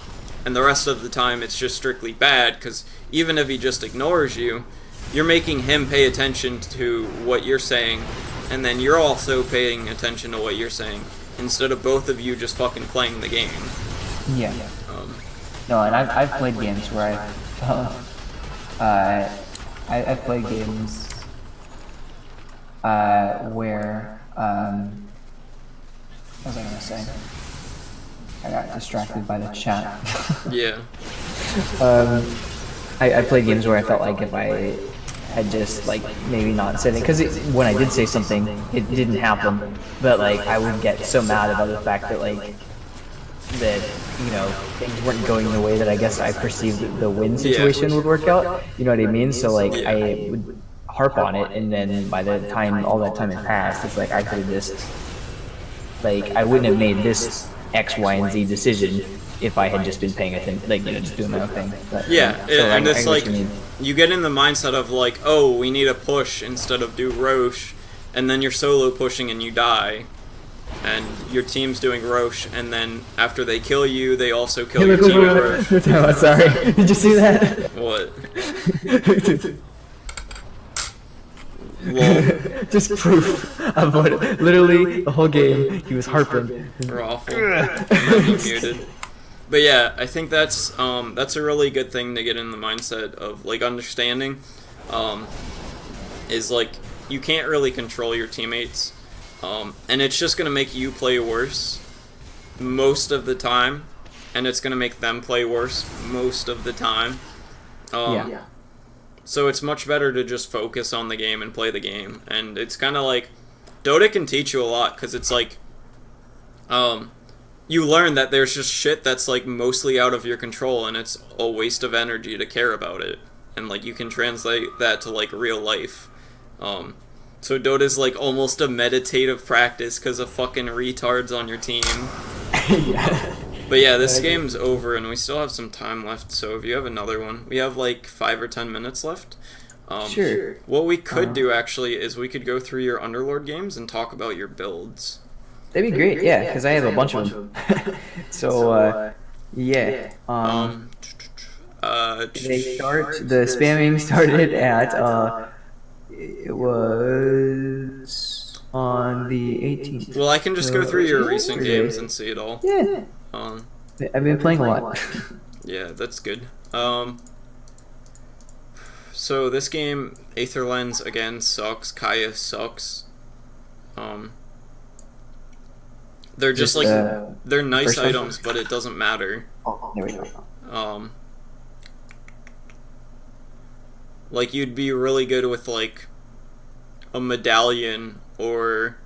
and the rest of the time it's just strictly bad, because even if he just ignores you, you're making him pay attention to what you're saying, and then you're also paying attention to what you're saying, instead of both of you just fucking playing the game. Yeah. No, and I've played games where I've played games where what was I gonna say? I got distracted by the chat. Yeah. I played games where I felt like if I had just like maybe not said it, because when I did say something, it didn't happen, but like I would get so mad about the fact that like that you know things weren't going the way that I guess I perceived the win situation would work out. You know what I mean? So like I would harp on it, and then by the time all that time had passed, it's like I could have just like I wouldn't have made this X, Y, and Z decision if I had just been paying attention, like, you know, just doing my own thing. But, Yeah, so and it's like, you you get in the mindset of like, oh, we need a push instead of do Roche, and then you're solo pushing and you die, and your team's doing Roche, and then after they kill you, they also kill your team in Roche. Oh, sorry. Did you see that? What? Lol. Just proof of what, literally, the whole game, he was harping. We're awful. I'm muted. But yeah, I think that's a really good thing to get in the mindset of like understanding. Is like you can't really control your teammates, and it's just gonna make you play worse most of the time, and it's gonna make them play worse most of the time. Yeah. So it's much better to just focus on the game and play the game, and it's kind of like Dota can teach you a lot, because it's like you learn that there's just shit that's like mostly out of your control, and it's a waste of energy to care about it, and like you can translate that to like real life. So Dota's like almost a meditative practice because of fucking retards on your team. Yeah. But yeah, this game's over, and we still have some time left, so if you have another one, we have like 5 or 10 minutes left. Sure. What we could do actually is we could go through your Underlord games and talk about your builds. That'd be great, yeah, because I have a bunch of them. So, yeah. The spamming started at, it was on the 18th. Well, I can just go through your recent 3 games days. and see it all. Yeah. I've been playing a lot. Yeah, that's good. So this game, Aether Lens again sucks. Kaya sucks. They're just like they're nice items, but it doesn't matter. Oh, there we go. Like you'd be really good with like a medallion or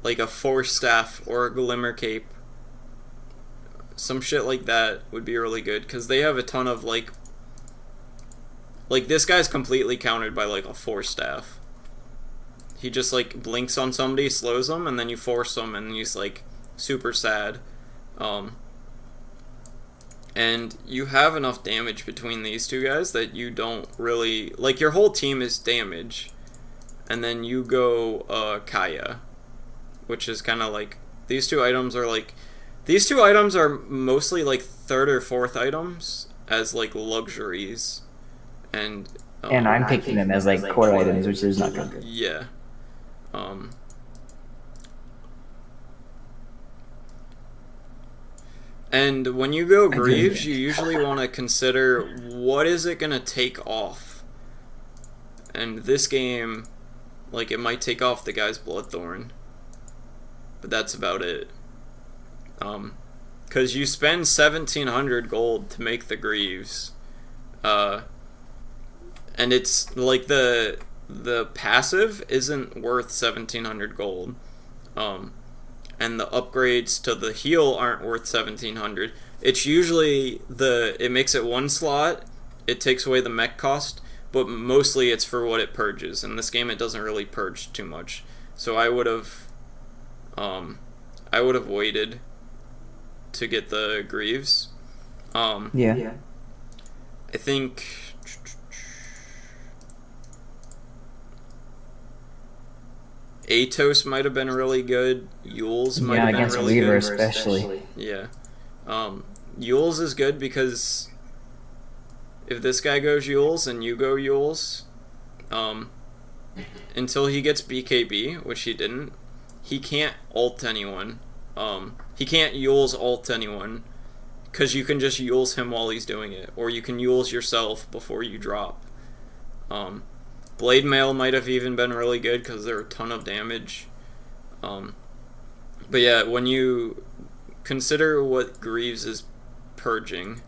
like a force staff or a glimmer cape. Some shit like that would be really good because they have a ton of like this guy's completely countered by like a force staff. He just like blinks on somebody, slows them, and then you force him, and he's like super sad. And you have enough damage between these two guys that you don't really like. Your whole team is damage, and then you go Kaya, which is kind of like these two items are like. These two items are mostly like third or fourth items as like luxuries, and I'm picking them as like core items, which is not good. Yeah. And when you go Greaves, you usually want to consider what is it going to take off. And this game, like, it might take off the guy's Bloodthorn. But that's about it. Because you spend 1,700 gold to make the Greaves. And it's, like, the passive isn't worth 1,700 gold. And the upgrades to the heal aren't worth 1,700. It's usually it makes it one slot, it takes away the mech cost, but mostly it's for what it purges. In this game, it doesn't really purge too much. So I would have waited to get the Greaves. Yeah. I think Atos might have been really good. Yules might have been really Weaver good. especially. Yeah. Yules is good because if this guy goes Yules and you go Yules, until he gets BKB, which he didn't, he can't ult anyone. He can't Yules ult anyone because you can just Yules him while he's doing it, or you can Yules yourself before you drop. Blade Mail might have even been really good because they're a ton of damage. But yeah, when you consider what Greaves is purging,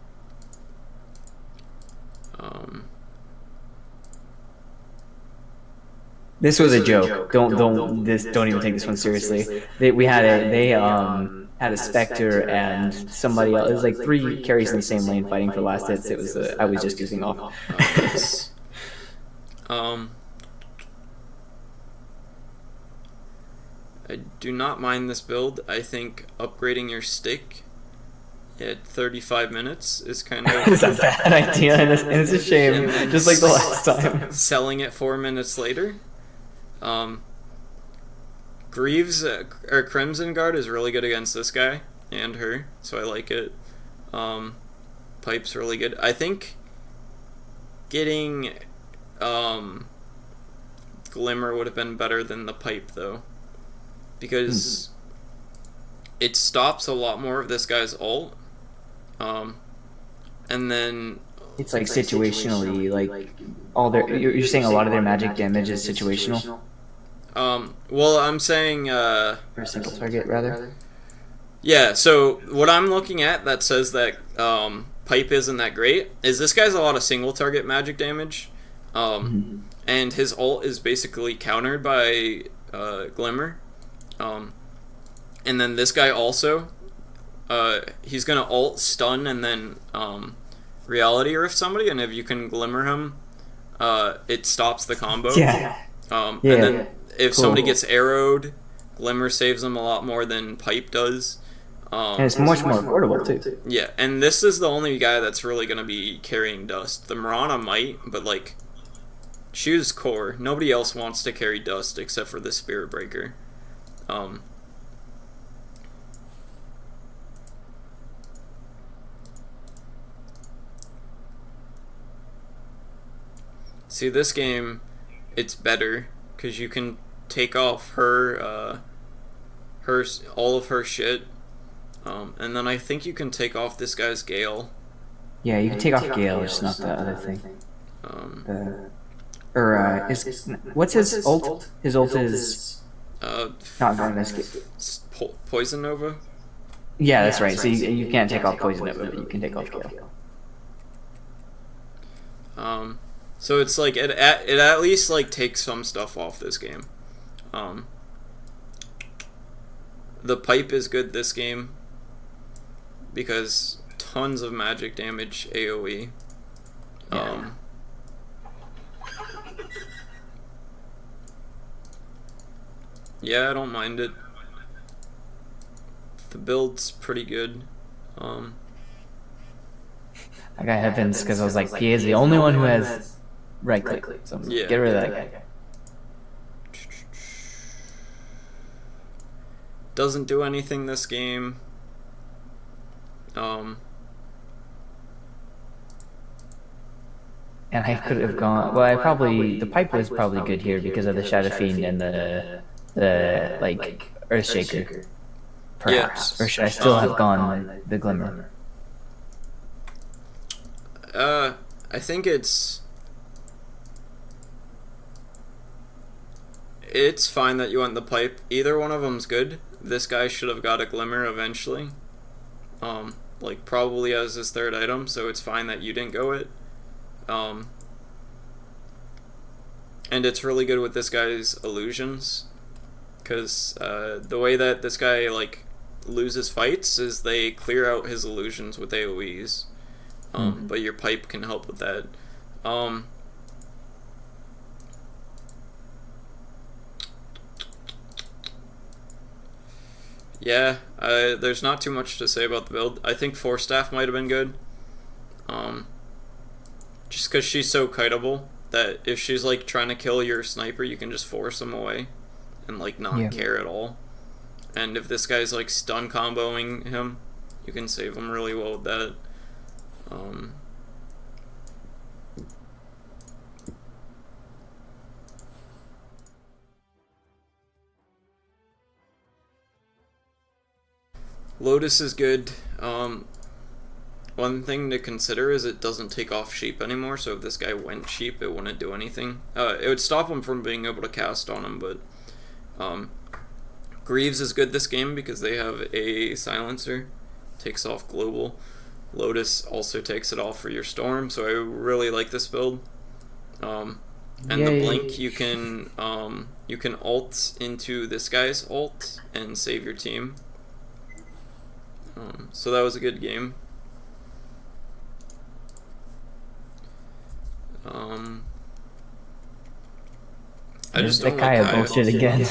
this was a joke. Don't even take this one seriously. They had a Spectre and somebody else. It was like 3 carries in the same lane fighting for last hits. It was I was just goofing off. I do not mind this build. I think upgrading your stick at 35 minutes is kind of it's a bad idea, and it's a shame, just like the last time. Selling it 4 minutes later. Greaves or Crimson Guard is really good against this guy and her, so I like it. Pipe's really good. I think getting Glimmer would have been better than the Pipe though, because it stops a lot more of this guy's ult, and then it's like situationally, like all their you're saying a lot of their magic damage is situational. Well, I'm saying for a single target rather. Yeah, so what I'm looking at that says that Pipe isn't that great is this guy's a lot of single target magic damage, and his ult is basically countered by Glimmer, and then this guy also he's gonna ult, stun, and then reality rift somebody, and if you can Glimmer him, it stops the combo. Yeah. And then if somebody gets arrowed, Glimmer saves them a lot more than Pipe does. And it's much more affordable too. Yeah, and this is the only guy that's really going to be carrying dust. The Mirana might, but like, choose core. Nobody else wants to carry dust except for the Spirit Breaker. See, this game, it's better because you can take off her all of her shit, and then I think you can take off this guy's Gale. Yeah, you can take off Gale, it's not the other thing. Um, What's his ult? His ult is not venomous. Poison Nova. Yeah, that's right. So you can't take off Poison Nova, but you can take off Gale. So it's like it at least like takes some stuff off this game. The pipe is good this game because tons of magic damage AoE. Yeah. Yeah, I don't mind it. The build's pretty good. I got heavens because I was like, PA is the only one who has right click. So Yeah. get rid of that guy. Doesn't do anything this game. And I could have gone. Well, the pipe was probably good here because of the Shadow Fiend and the like Earthshaker. Perhaps, or should I still have gone the Glimmer? I think it's fine that you went the pipe. Either one of them's good. This guy should have got a Glimmer eventually. Like probably as his third item, so it's fine that you didn't go it. And it's really good with this guy's illusions, because the way that this guy like loses fights is they clear out his illusions with AoEs. But your pipe can help with that. Yeah, there's not too much to say about the build. I think Force Staff might have been good. Just because she's so kiteable that if she's like trying to kill your sniper, you can just force him away and like not care at all. And if this guy's like stun comboing him, you can save him really well with that. Lotus is good. One thing to consider is it doesn't take off sheep anymore, so if this guy went sheep, it wouldn't do anything. It would stop him from being able to cast on him, but Greaves is good this game because they have a silencer. Takes off global. Lotus also takes it off for your storm, so I really like this build. And the blink, you can ult into this guy's ult and save your team. So that was a good game. I just don't like Kaya bullshit again.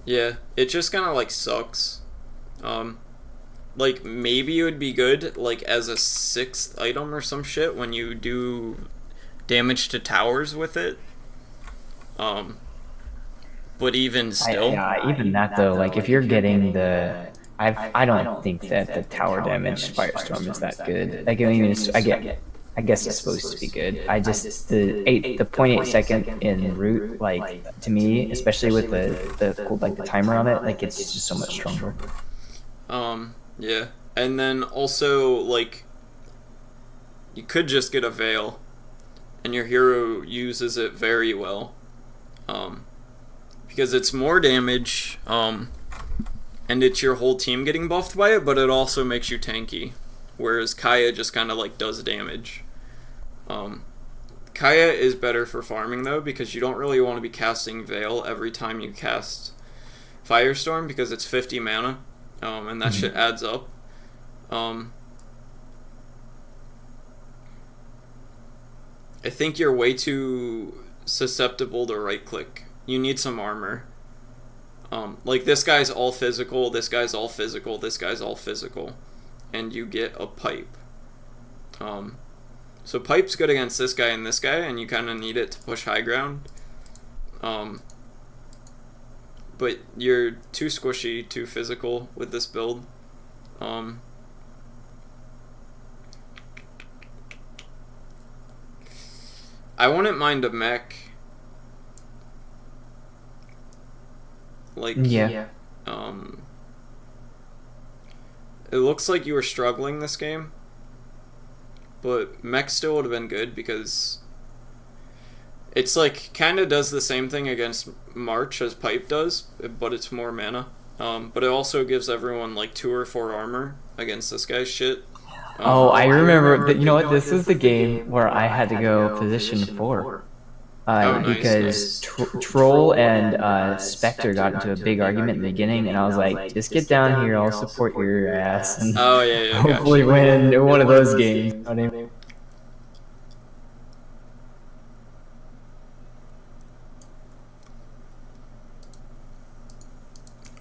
Yeah, it just kind of like sucks. Like maybe it would be good like as a 6th item or some shit when you do damage to towers with it. But even still, even that though, like if you're getting the, I don't think that the tower damage Firestorm is that good. Like I mean, I guess it's supposed to be good. I just the 0.8 second in root, like to me, especially with the timer on it, like it's just so much stronger. Yeah, and then also like you could just get a Veil, and your hero uses it very well, because it's more damage, and it's your whole team getting buffed by it, but it also makes you tanky. Whereas Kaya just kind of like does damage. Kaya is better for farming though, because you don't really want to be casting Veil every time you cast Firestorm, because it's 50 mana, and that shit adds up. I think you're way too susceptible to right click. You need some armor. Like this guy's all physical, this guy's all physical, this guy's all physical. And you get a pipe. So pipe's good against this guy and this guy, and you kind of need it to push high ground. But you're too squishy, too physical with this build. I wouldn't mind a mech. Like, Yeah. um, it looks like you were struggling this game, but mech still would have been good because it's like kind of does the same thing against March as Pipe does, but it's more mana. But it also gives everyone like 2 or 4 armor against this guy's shit. Oh, I remember that. You know what? This was the game where I had to go position 4. Oh, nice, Because nice. Troll and Spectre got into a big argument in the beginning, and I was like, just get down here, I'll support your ass, and Oh yeah, yeah, hopefully gotcha. win one of those games. You know what I mean?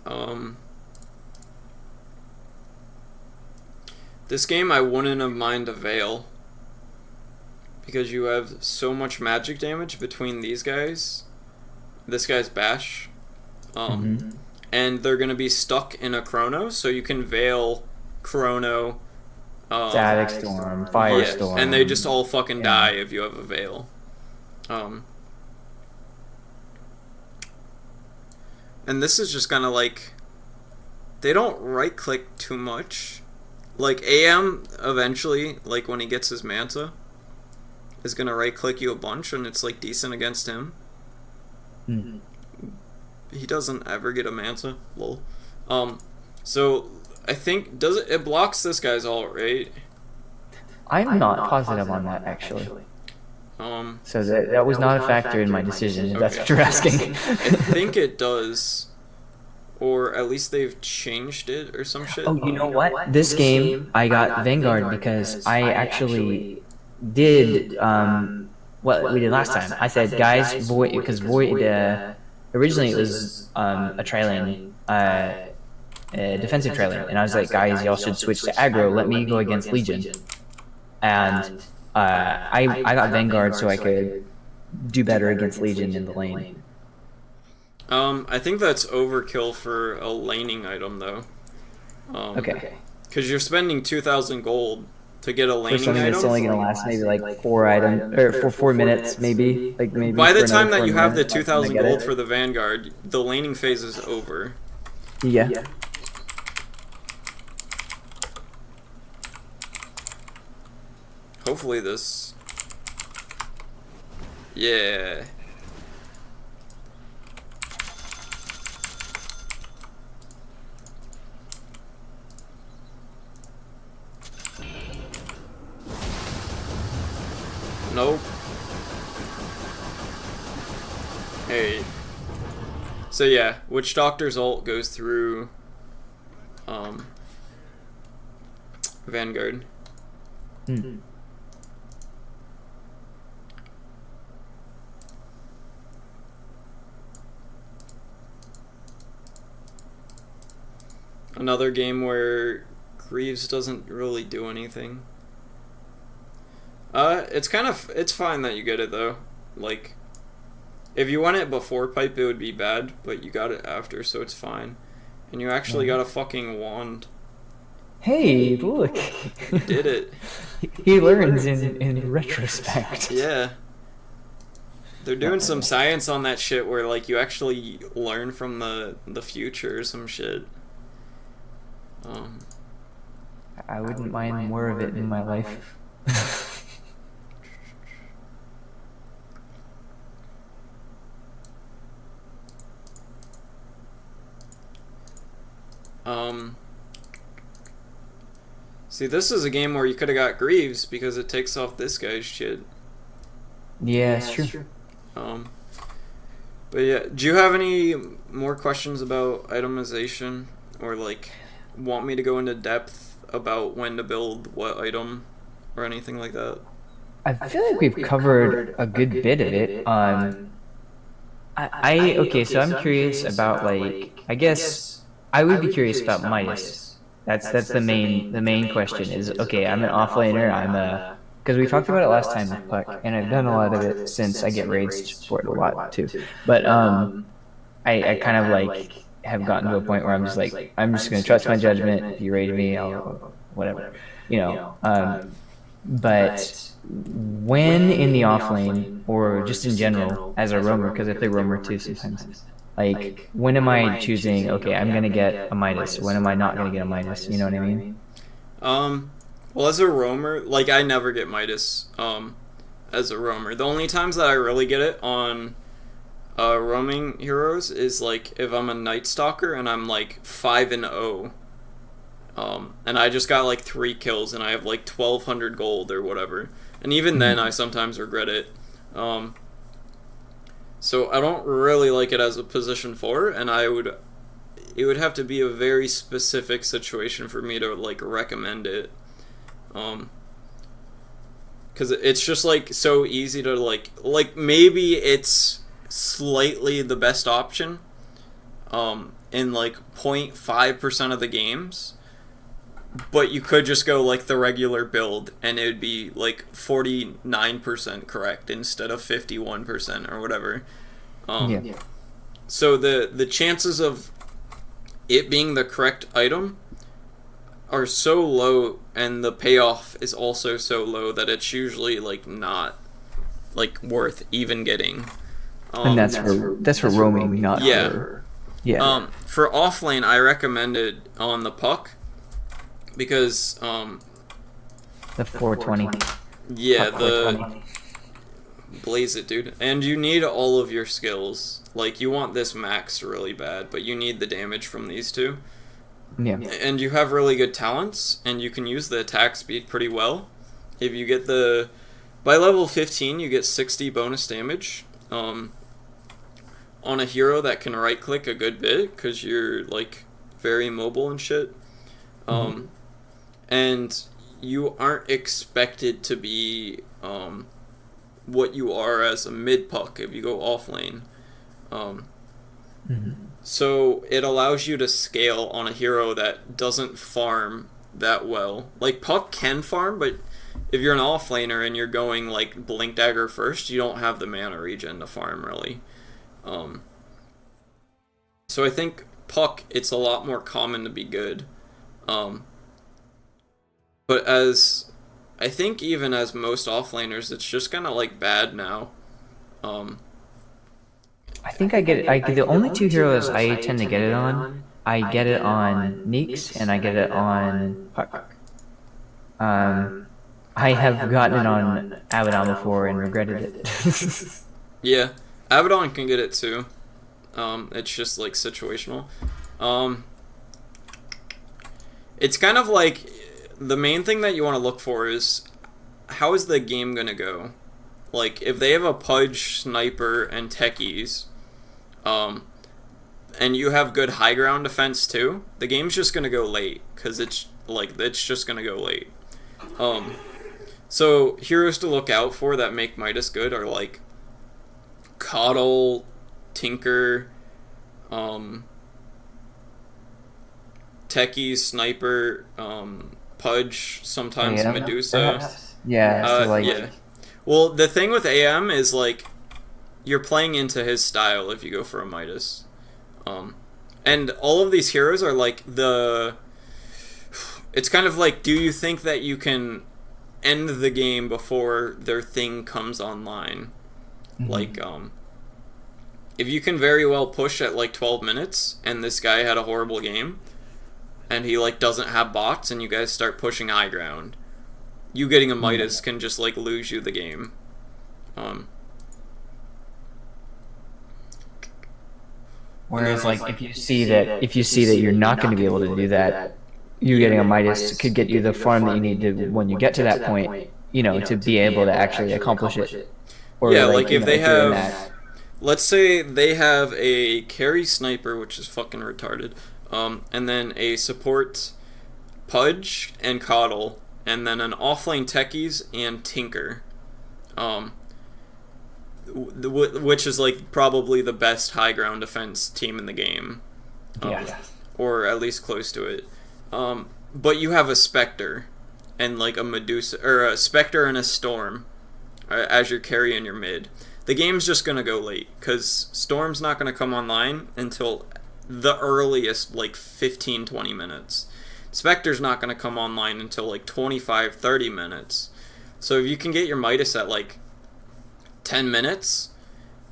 Um, this game I wouldn't have mind a Veil because you have so much magic damage between these guys. This guy's Bash. And they're gonna be stuck in a Chrono, so you can Veil Chrono. Static Storm, Yeah, Firestorm. and they just all fucking die if you have a Veil. And this is just kind of like they don't right click too much. Like AM eventually, like when he gets his Manta, is gonna right click you a bunch, and it's like decent against him. He doesn't ever get a Manta. Lol. So I think it blocks this guy's ult, right? I'm not positive on that actually. So So that was not a factor in my decision. If that's what you're asking. I think it does, or at least they've changed it or some shit. Oh, you know what? This game I got Vanguard because I actually did what we did last time. I said, guys, Void, because Void originally it was a trailing, defensive trailing, and I was like, guys, y'all should switch to aggro. Let me go against Legion, and I got Vanguard so I could do better against Legion in the lane. I think that's overkill for a laning item though. Okay. Because you're spending 2,000 gold to get a For laning something that's only item. gonna last maybe like 4 items or for 4 minutes, maybe. Like maybe. By the for time another that you 4 have the minutes, I'm gonna 2,000 get gold it. for the Vanguard, the laning phase is over. Yeah. Hopefully this. Yeah. Nope. Hey. So yeah, Witch Doctor's ult goes through Vanguard. Another game where Greaves doesn't really do anything. It's fine that you get it though. Like, if you won it before Pipe, it would be bad, but you got it after, so it's fine. And you actually got a fucking wand. Hey, look. You did it. He learns in retrospect. Yeah. They're doing some science on that shit where like you actually learn from the future or some shit. I wouldn't mind more of it in my life. See, this is a game where you could have got Greaves because it takes off this guy's shit. Yeah, it's true. But yeah, do you have any more questions about itemization, or like want me to go into depth about when to build what item or anything like that? I feel like we've covered a good bit of it. Okay, so I'm curious about like I guess I would be curious about Midas. That's the main question is okay. I'm an offlaner. I'm a because we talked about it last time with Puck, and I've done a lot of it since I get raged for it a lot too. But I kind of like have gotten to a point where I'm just like I'm just gonna trust my judgment. If you rage me, I'll whatever, you know. But when in the off lane or just in general as a roamer, because I play roamer too sometimes. Like, when am I choosing? Okay, I'm gonna get a Midas. When am I not gonna get a Midas? You know what I mean? Um, well, as a roamer, like I never get Midas. As a roamer, the only times that I really get it on roaming heroes is like if I'm a Night Stalker and I'm like 5-0, and I just got like 3 kills and I have like 1,200 gold or whatever, and even then I sometimes regret it. Um, so I don't really like it as a position 4, and it would have to be a very specific situation for me to like recommend it. Because it's just like so easy to like maybe it's slightly the best option in like 0.5% of the games, but you could just go like the regular build and it would be like 49% correct instead of 51% or whatever. Yeah. So the chances of it being the correct item are so low, and the payoff is also so low that it's usually like not like worth even getting. And that's for roaming, not Yeah. for yeah. For off lane, I recommend it on the puck because The 420. yeah, Puck the 420. blaze it, dude, and you need all of your skills. Like you want this maxed really bad, but you need the damage from these two. Yeah. And you have really good talents, and you can use the attack speed pretty well. If you get by level 15, you get 60 bonus damage on a hero that can right click a good bit because you're like very mobile and shit. And you aren't expected to be what you are as a mid puck if you go off lane. So it allows you to scale on a hero that doesn't farm that well. Like puck can farm, but if you're an offlaner and you're going like blink dagger first, you don't have the mana regen to farm really. So I think puck, it's a lot more common to be good. But as I think even as most offlaners, it's just kind of like bad now. I think I get it. The only two heroes I tend to get it on, I get it on Neeks and I get it on Puck. I have gotten it on Abaddon before and regretted it. Yeah, Abaddon can get it too. It's just like situational. It's kind of like the main thing that you want to look for is how is the game gonna go. Like if they have a Pudge, Sniper, and Techies, and you have good high ground defense too, the game's just gonna go late because it's just gonna go late. So heroes to look out for that make Midas good are like Coddle, Tinker, Techies, Sniper, Pudge, sometimes AM, Medusa. perhaps? Yeah. So Yeah. Well, the thing with AM is like you're playing into his style if you go for a Midas. And all of these heroes are like it's kind of like, do you think that you can end the game before their thing comes online? Like, if you can very well push at like 12 minutes and this guy had a horrible game and he like doesn't have bots and you guys start pushing high ground, you getting a Midas can just like lose you the game. Whereas, like, if you see that you're not going to be able to do that, you getting a Midas could get you the farm that you need to when you get to that point, to be able to actually accomplish it. Or yeah, like if they have, that. Let's say they have a carry Sniper, which is fucking retarded, and then a support Pudge and Coddle, and then an offlane Techies and Tinker. Which is like probably the best high ground defense team in the game, or at least close to it. But you have a Spectre and like a Medusa, or a Spectre and a Storm as your carry in your mid. The game's just gonna go late because Storm's not gonna come online until the earliest like 15-20 minutes. Spectre's not gonna come online until like 25-30 minutes. So if you can get your Midas at like 10 minutes,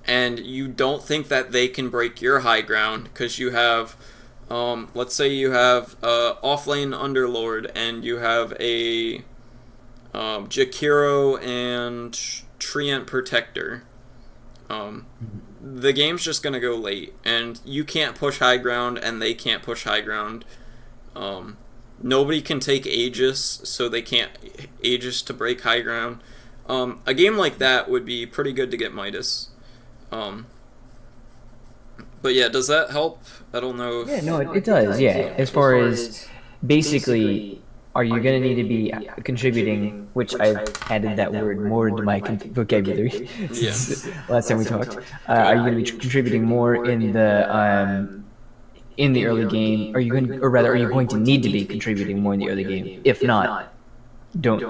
and you don't think that they can break your high ground because you have, let's say you have offlane Underlord and you have a Jakiro and Treant Protector. The game's just gonna go late, and you can't push high ground, and they can't push high ground. Nobody can take Aegis, so they can't Aegis to break high ground. A game like that would be pretty good to get Midas. But yeah, does that help? I don't know. Yeah, no, it does. Yeah, as far as basically, are you going to need to be contributing, which I've added that word more into my vocabulary Yeah. since last time we talked. Are you going to be contributing more in the early game? Are you going, or rather, are you going to need to be contributing more in the early game? If not, don't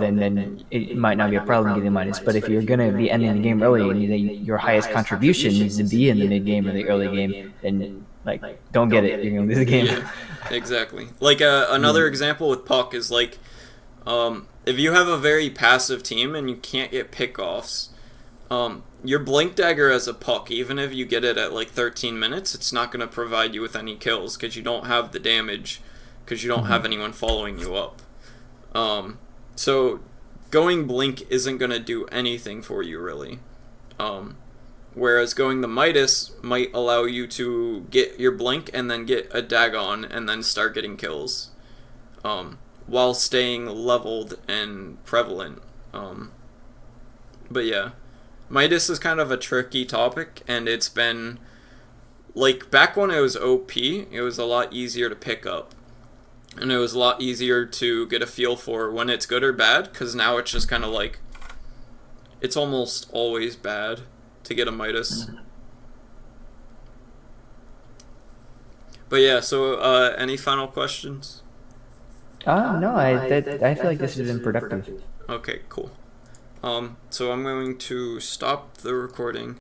then it might not be a problem getting Midas. But if you're going to be ending the game early and your highest contribution needs to be in the mid game or the early game, then like don't get it. You're going to lose the game. Yeah, exactly. Like another example with Puck is like, if you have a very passive team and you can't get pickoffs, your Blink Dagger as a Puck, even if you get it at like 13 minutes, it's not going to provide you with any kills because you don't have the damage, because you don't have anyone following you up. So going Blink isn't going to do anything for you, really. Whereas going the Midas might allow you to get your Blink and then get a Dagon and then start getting kills, while staying leveled and prevalent. But yeah, Midas is kind of a tricky topic, and it's been, like, back when it was OP, it was a lot easier to pick up. And it was a lot easier to get a feel for when it's good or bad, because now it's just kind of like, it's almost always bad to get a Midas. But yeah, so any final questions? No, I feel like this has been productive. Okay, cool. So I'm going to stop the recording.